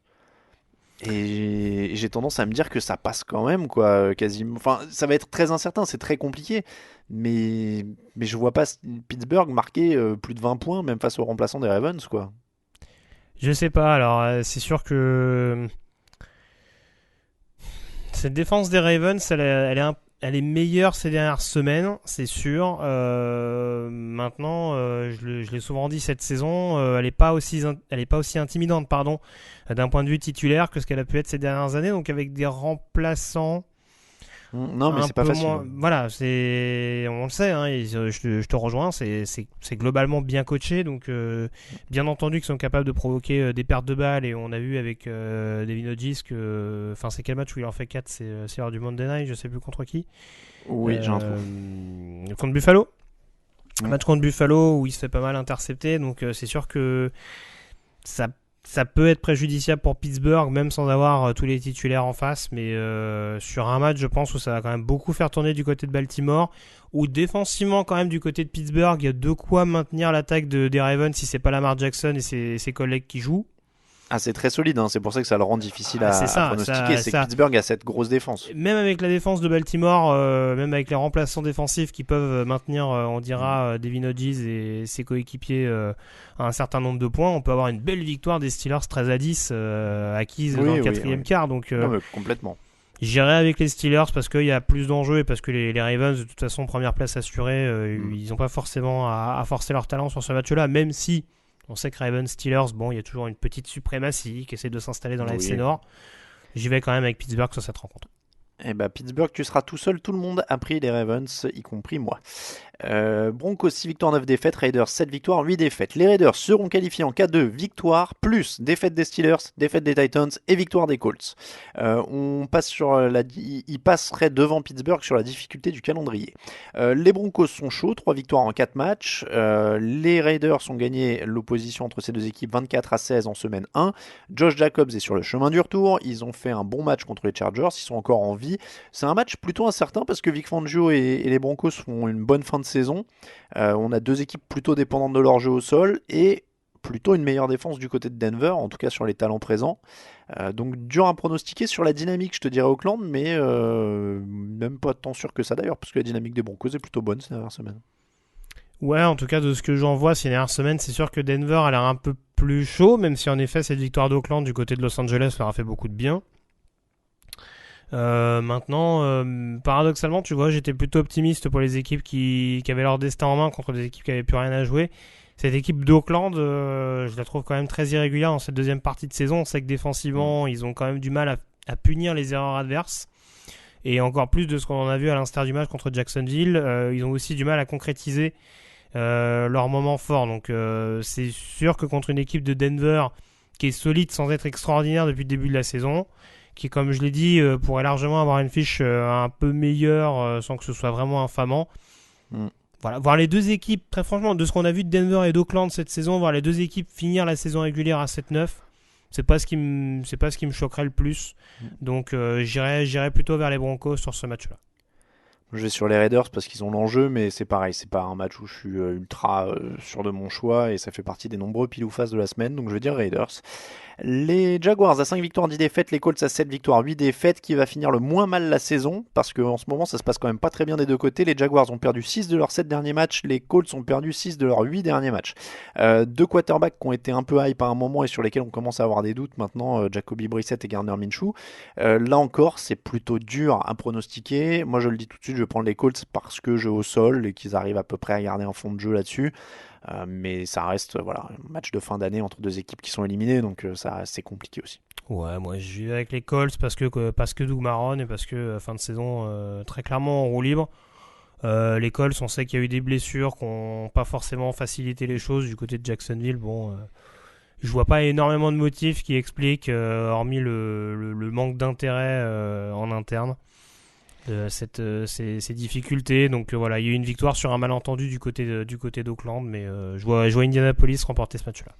Et j'ai tendance à me dire que ça passe quand même, quoi, quasiment. Enfin, ça va être très incertain, c'est très compliqué. Mais je vois pas Pittsburgh marquer plus de 20 points, même face aux remplaçants des Ravens, quoi. Je sais pas, alors c'est sûr que cette défense des Ravens, elle est meilleure ces dernières semaines, c'est sûr. Maintenant, je l'ai souvent dit cette saison, elle est pas aussi intimidante, d'un point de vue titulaire que ce qu'elle a pu être ces dernières années. Donc avec des remplaçants. Non, mais c'est pas facile. Voilà, on le sait, hein, je te rejoins, c'est globalement bien coaché, donc bien entendu qu'ils sont capables de provoquer des pertes de balles, et on a vu avec Devin Hodges que, enfin c'est quel match où il en fait 4, c'est lors du Monday Night, je sais plus contre qui. Oui, j'ai un trou. Contre Buffalo. Match contre Buffalo où il se fait pas mal intercepter, donc c'est sûr que ça peut être préjudiciable pour Pittsburgh, même sans avoir tous les titulaires en face, mais sur un match, je pense, où ça va quand même beaucoup faire tourner du côté de Baltimore, où défensivement, quand même, du côté de Pittsburgh, il y a de quoi maintenir l'attaque des Ravens si c'est pas Lamar Jackson et ses collègues qui jouent. Ah, c'est très solide, hein. C'est pour ça que ça le rend difficile à pronostiquer. C'est que Pittsburgh a cette grosse défense. Même avec la défense de Baltimore, même avec les remplaçants défensifs qui peuvent maintenir, on dira, Devin Hodges et ses coéquipiers à un certain nombre de points, on peut avoir une belle victoire des Steelers 13-10 acquise dans le quatrième quart. Donc, non, mais complètement. J'irai avec les Steelers parce qu'il y a plus d'enjeux et parce que les Ravens, de toute façon, première place assurée, ils n'ont pas forcément à forcer leur talent sur ce match-là, même si on sait que Ravens-Steelers, bon, il y a toujours une petite suprématie qui essaie de s'installer dans la FC Nord. J'y vais quand même avec Pittsburgh sur cette rencontre. Eh ben, Pittsburgh, tu seras tout seul, tout le monde a pris les Ravens, y compris moi. Broncos 6 victoires, 9 défaites, Raiders 7 victoires, 8 défaites. Les Raiders seront qualifiés en cas de victoire, plus défaite des Steelers, défaite des Titans et victoire des Colts. On passe sur ils passeraient devant Pittsburgh sur la difficulté du calendrier. Les Broncos sont chauds, 3 victoires en 4 matchs. Les Raiders ont gagné l'opposition entre ces deux équipes 24-16 en semaine 1. Josh Jacobs est sur le chemin du retour. Ils ont fait un bon match contre les Chargers, ils sont encore en vie. C'est un match plutôt incertain parce que Vic Fangio et les Broncos font une bonne fin de saison. On a deux équipes plutôt dépendantes de leur jeu au sol et plutôt une meilleure défense du côté de Denver, en tout cas sur les talents présents. Donc dur à pronostiquer sur la dynamique, je te dirais Auckland, mais même pas tant sûr que ça d'ailleurs, parce que la dynamique des Broncos est plutôt bonne ces dernières semaines. Ouais, en tout cas de ce que j'en vois ces dernières semaines, c'est sûr que Denver a l'air un peu plus chaud, même si en effet cette victoire d'Auckland du côté de Los Angeles leur a fait beaucoup de bien. Maintenant, paradoxalement, tu vois, j'étais plutôt optimiste pour les équipes qui avaient leur destin en main contre des équipes qui n'avaient plus rien à jouer. Cette équipe d'Auckland, je la trouve quand même très irrégulière dans cette deuxième partie de saison. On sait que défensivement, ils ont quand même du mal à punir les erreurs adverses. Et encore plus de ce qu'on en a vu à l'instar du match contre Jacksonville. Ils ont aussi du mal à concrétiser leurs moments forts. Donc c'est sûr que contre une équipe de Denver qui est solide sans être extraordinaire depuis le début de la saison, qui, comme je l'ai dit, pourrait largement avoir une fiche un peu meilleure sans que ce soit vraiment infamant. Voilà, voir les deux équipes, très franchement, de ce qu'on a vu de Denver et d'Auckland cette saison, voir les deux équipes finir la saison régulière à 7-9, c'est pas ce qui me choquerait le plus. Donc j'irai plutôt vers les Broncos sur ce match-là. Je vais sur les Raiders parce qu'ils ont l'enjeu, mais c'est pareil, c'est pas un match où je suis ultra sûr de mon choix et ça fait partie des nombreux pile ou face de la semaine, donc je vais dire Raiders. Les Jaguars à 5 victoires, 10 défaites, les Colts à 7 victoires, 8 défaites, qui va finir le moins mal la saison, parce qu'en ce moment ça se passe quand même pas très bien des deux côtés. Les Jaguars ont perdu 6 de leurs 7 derniers matchs, les Colts ont perdu 6 de leurs 8 derniers matchs. Deux quarterbacks qui ont été un peu hype à un moment et sur lesquels on commence à avoir des doutes maintenant, Jacoby Brissett et Gardner Minshew. Là encore, c'est plutôt dur à pronostiquer. Moi je le dis tout de suite, je vais prendre les Colts parce que jeu au sol et qu'ils arrivent à peu près à garder un fond de jeu là-dessus. Mais ça reste un match de fin d'année entre deux équipes qui sont éliminées, donc ça c'est compliqué aussi. Ouais, moi je vais avec les Colts parce que Doug Marrone et parce que fin de saison très clairement en roue libre. Les Colts, on sait qu'il y a eu des blessures qui n'ont pas forcément facilité les choses du côté de Jacksonville. Bon, je vois pas énormément de motifs qui expliquent, hormis le manque d'intérêt en interne, ces difficultés. Donc voilà, il y a eu une victoire sur un malentendu du côté d'Auckland, mais je vois Indianapolis remporter ce match-là.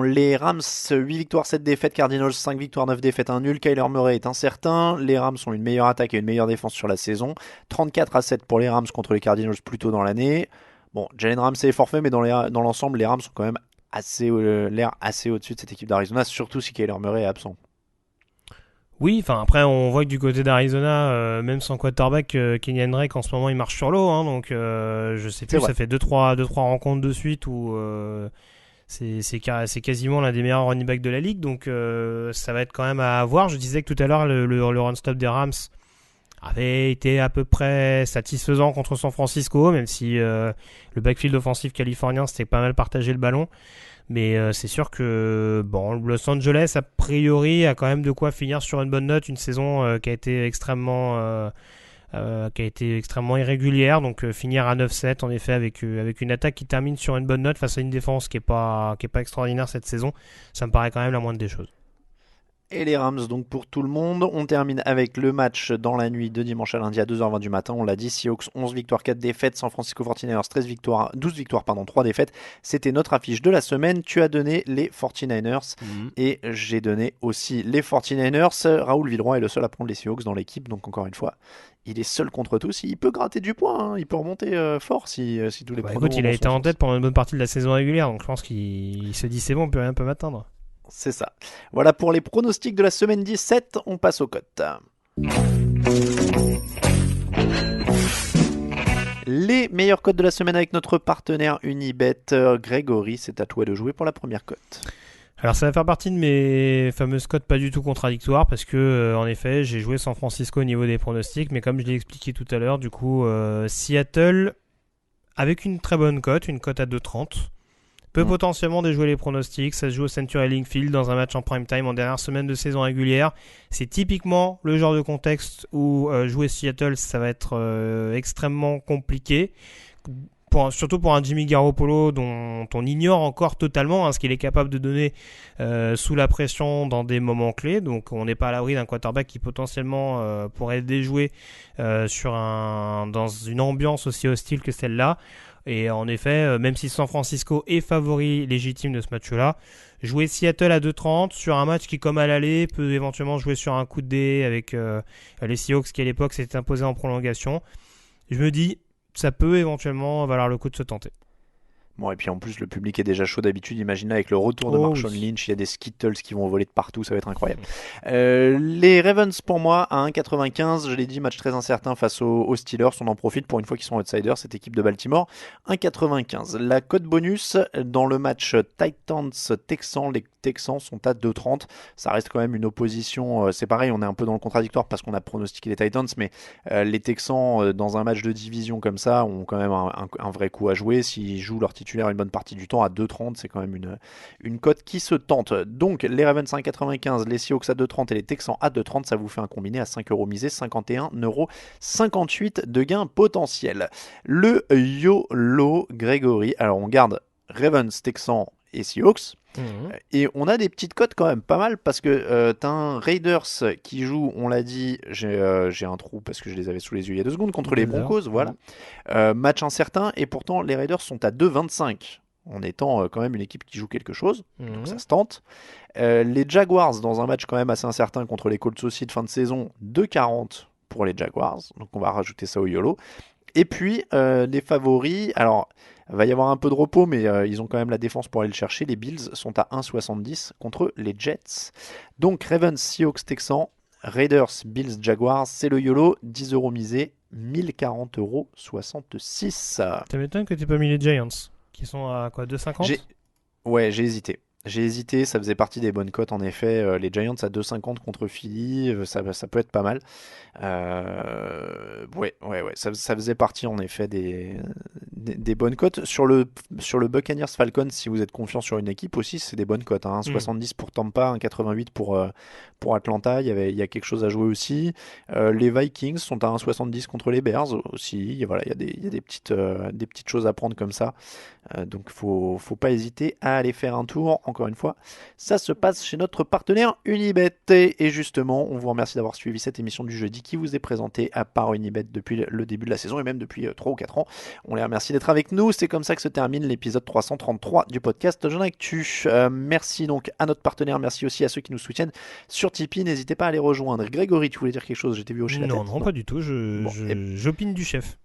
Les Rams, 8 victoires, 7 défaites, Cardinals 5 victoires, 9 défaites, 1 nul. Kyler Murray est incertain. Les Rams ont une meilleure attaque et une meilleure défense sur la saison. 34-7 pour les Rams contre les Cardinals plus tôt dans l'année. Bon, Jalen Ramsey est forfait, mais dans l'ensemble, les Rams ont quand même l'air assez au-dessus de cette équipe d'Arizona, surtout si Kyler Murray est absent. Oui, enfin après on voit que du côté d'Arizona, même sans quarterback, Kenyan Drake en ce moment il marche sur l'eau, hein, donc je sais plus, ça fait 2-3 rencontres de suite où c'est quasiment l'un des meilleurs running backs de la ligue, donc ça va être quand même à voir. Je disais que tout à l'heure le run stop des Rams avait été à peu près satisfaisant contre San Francisco, même si le backfield offensif californien s'était pas mal partagé le ballon. Mais c'est sûr que Los Angeles, a priori, a quand même de quoi finir sur une bonne note. Une saison qui a été extrêmement irrégulière. Donc finir à 9-7, en effet, avec une attaque qui termine sur une bonne note face à une défense qui est pas extraordinaire cette saison, ça me paraît quand même la moindre des choses. Et les Rams, donc pour tout le monde, on termine avec le match dans la nuit de dimanche à lundi à 2h20 du matin. On l'a dit, Seahawks 11 victoires, 4 défaites, San Francisco 49ers 12 victoires, 3 défaites. C'était notre affiche de la semaine. Tu as donné les 49ers et j'ai donné aussi les 49ers. Raoul Villeroy est le seul à prendre les Seahawks dans l'équipe, donc encore une fois, il est seul contre tous. Il peut gratter du point, hein. Il peut remonter fort si tous les pronos. Écoute, il a été en tête pendant une bonne partie de la saison régulière, donc je pense qu'il se dit c'est bon, plus rien peut m'atteindre. C'est ça. Voilà pour les pronostics de la semaine 17. On passe aux cotes. Les meilleures cotes de la semaine avec notre partenaire Unibet. Grégory, c'est à toi de jouer pour la première cote. Alors ça va faire partie de mes fameuses cotes pas du tout contradictoires parce que en effet j'ai joué San Francisco au niveau des pronostics, mais comme je l'ai expliqué tout à l'heure, du coup Seattle avec une très bonne cote, une cote à 2,30, peut potentiellement déjouer les pronostics. Ça se joue au Century Link Field dans un match en prime time en dernière semaine de saison régulière. C'est typiquement le genre de contexte où jouer Seattle ça va être extrêmement compliqué. Surtout pour un Jimmy Garoppolo dont on ignore encore totalement ce qu'il est capable de donner sous la pression dans des moments clés. Donc on n'est pas à l'abri d'un quarterback qui potentiellement pourrait déjouer dans une ambiance aussi hostile que celle-là. Et en effet, même si San Francisco est favori légitime de ce match-là, jouer Seattle à 2,30 sur un match qui, comme à l'aller, peut éventuellement jouer sur un coup de dé avec les Seahawks qui à l'époque s'étaient imposés en prolongation, je me dis ça peut éventuellement valoir le coup de se tenter. Bon, et puis en plus, le public est déjà chaud d'habitude. Imaginez avec le retour de Marshawn Lynch, il y a des Skittles qui vont voler de partout, ça va être incroyable. Les Ravens, pour moi, à 1,95, je l'ai dit, match très incertain face aux Steelers. On en profite pour une fois qu'ils sont outsiders, cette équipe de Baltimore. 1,95. La cote bonus dans le match Titans-Texans, les Texans sont à 2,30. Ça reste quand même une opposition. C'est pareil, on est un peu dans le contradictoire parce qu'on a pronostiqué les Titans, mais les Texans, dans un match de division comme ça, ont quand même un vrai coup à jouer. S'ils jouent leur titulaire une bonne partie du temps, à 2,30, c'est quand même une cote qui se tente. Donc, les Ravens à 1,95, les Seahawks à 2,30 et les Texans à 2,30, ça vous fait un combiné à 5 € misé, 51,58 € de gain potentiel. Le YOLO Grégory. Alors, on garde Ravens, Texans et Seahawks. Et on a des petites cotes quand même pas mal parce que t'as un Raiders qui joue, on l'a dit, j'ai un trou parce que je les avais sous les yeux il y a 2 secondes, contre les Broncos, voilà. Match incertain, et pourtant les Raiders sont à 2,25 en étant quand même une équipe qui joue quelque chose, donc ça se tente. Les Jaguars dans un match quand même assez incertain contre les Colts aussi de fin de saison, 2,40 pour les Jaguars, donc on va rajouter ça au YOLO. Et puis les favoris, alors il va y avoir un peu de repos, mais ils ont quand même la défense pour aller le chercher. Les Bills sont à 1,70 contre les Jets. Donc Ravens, Seahawks, Texans, Raiders, Bills, Jaguars, c'est le YOLO, 10 € misés, 1040,66 €. Ça m'étonne que tu n'aies pas mis les Giants, qui sont à quoi, 2,50 ? Ouais, j'ai hésité. Ça faisait partie des bonnes cotes en effet. Les Giants à 2,50 contre Philly, ça peut être pas mal. Ouais, ça faisait partie en effet des bonnes cotes. Sur le Buccaneers Falcons, si vous êtes confiant sur une équipe aussi, c'est des bonnes cotes. 1,70 pour Tampa, 1,88 pour Atlanta, il y a quelque chose à jouer aussi. Les Vikings sont à 1,70 contre les Bears aussi. Voilà, il y a des petites choses à prendre comme ça. Donc faut pas hésiter à aller faire un tour. Encore une fois, ça se passe chez notre partenaire Unibet. Et justement, on vous remercie d'avoir suivi cette émission du jeudi qui vous est présentée par Unibet depuis le début de la saison et même depuis 3 ou 4 ans. On les remercie d'être avec nous. C'est comme ça que se termine l'épisode 333 du podcast Jeune Actu. Merci donc à notre partenaire. Merci aussi à ceux qui nous soutiennent sur Tipeee. N'hésitez pas à les rejoindre. Grégory, tu voulais dire quelque chose? Je t'ai vu hocher la tête. Non, pas du tout. J'opine du chef.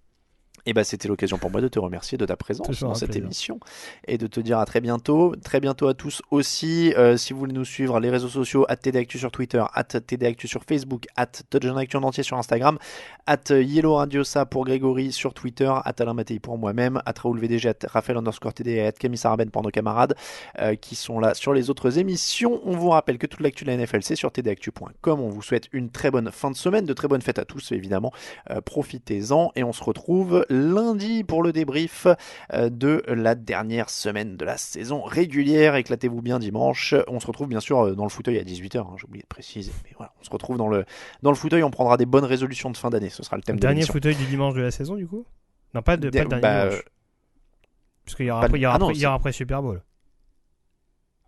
Et c'était l'occasion pour moi de te remercier de ta présence dans cette émission et de te dire à très bientôt. Très bientôt à tous aussi. Si vous voulez nous suivre, les réseaux sociaux, @TDActu sur Twitter, @TDActu sur Facebook, @TouchdownActu en entier sur Instagram, @YellowRadiosa pour Grégory sur Twitter, @Alain Mattei pour moi-même, @RaoulVDG, @Raphaël_TD et @Camille Sarabène pour nos camarades qui sont là sur les autres émissions. On vous rappelle que toute l'actu de la NFL, c'est sur tdactu.com. On vous souhaite une très bonne fin de semaine, de très bonnes fêtes à tous évidemment. Profitez-en et on se retrouve lundi pour le débrief de la dernière semaine de la saison régulière. Éclatez-vous bien dimanche. On se retrouve bien sûr dans le fauteuil à 18h, j'ai oublié de préciser, mais voilà, on se retrouve dans le fauteuil. On prendra des bonnes résolutions de fin d'année, ce sera le thème de l'émission. Dernier fauteuil du dimanche de la saison du coup? Non, pas le dernier dimanche, parce qu'il y aura après Super Bowl.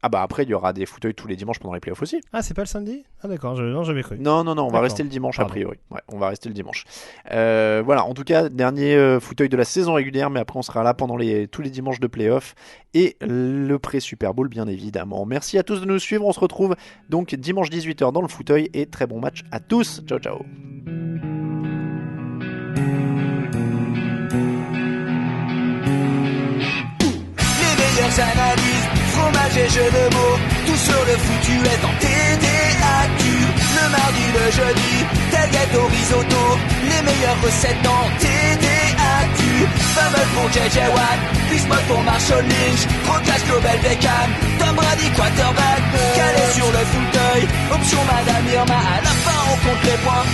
Après il y aura des fauteuils tous les dimanches pendant les playoffs aussi. C'est pas le samedi? D'accord, j'avais cru. Non, on va rester le dimanche a priori. Ouais, on va rester le dimanche. Voilà, en tout cas, dernier fauteuil de la saison régulière, mais après on sera là pendant tous les dimanches de playoffs et le pré-Super Bowl bien évidemment. Merci à tous de nous suivre, on se retrouve donc dimanche 18h dans le fauteuil et très bon match à tous. Ciao ciao. Les meilleures analyses, fromage et jeux de mots, tout sur le foutu est en TDAQ. Le mardi, le jeudi, tel gâteau risotto, les meilleures recettes en TDAQ. Fumble pour JJ Watt, Bismuth pour Marshall Lynch, Rocas Global Beckham, Tom Brady quarterback, calé sur le fauteuil, option Madame Irma, à la fin on compte les points,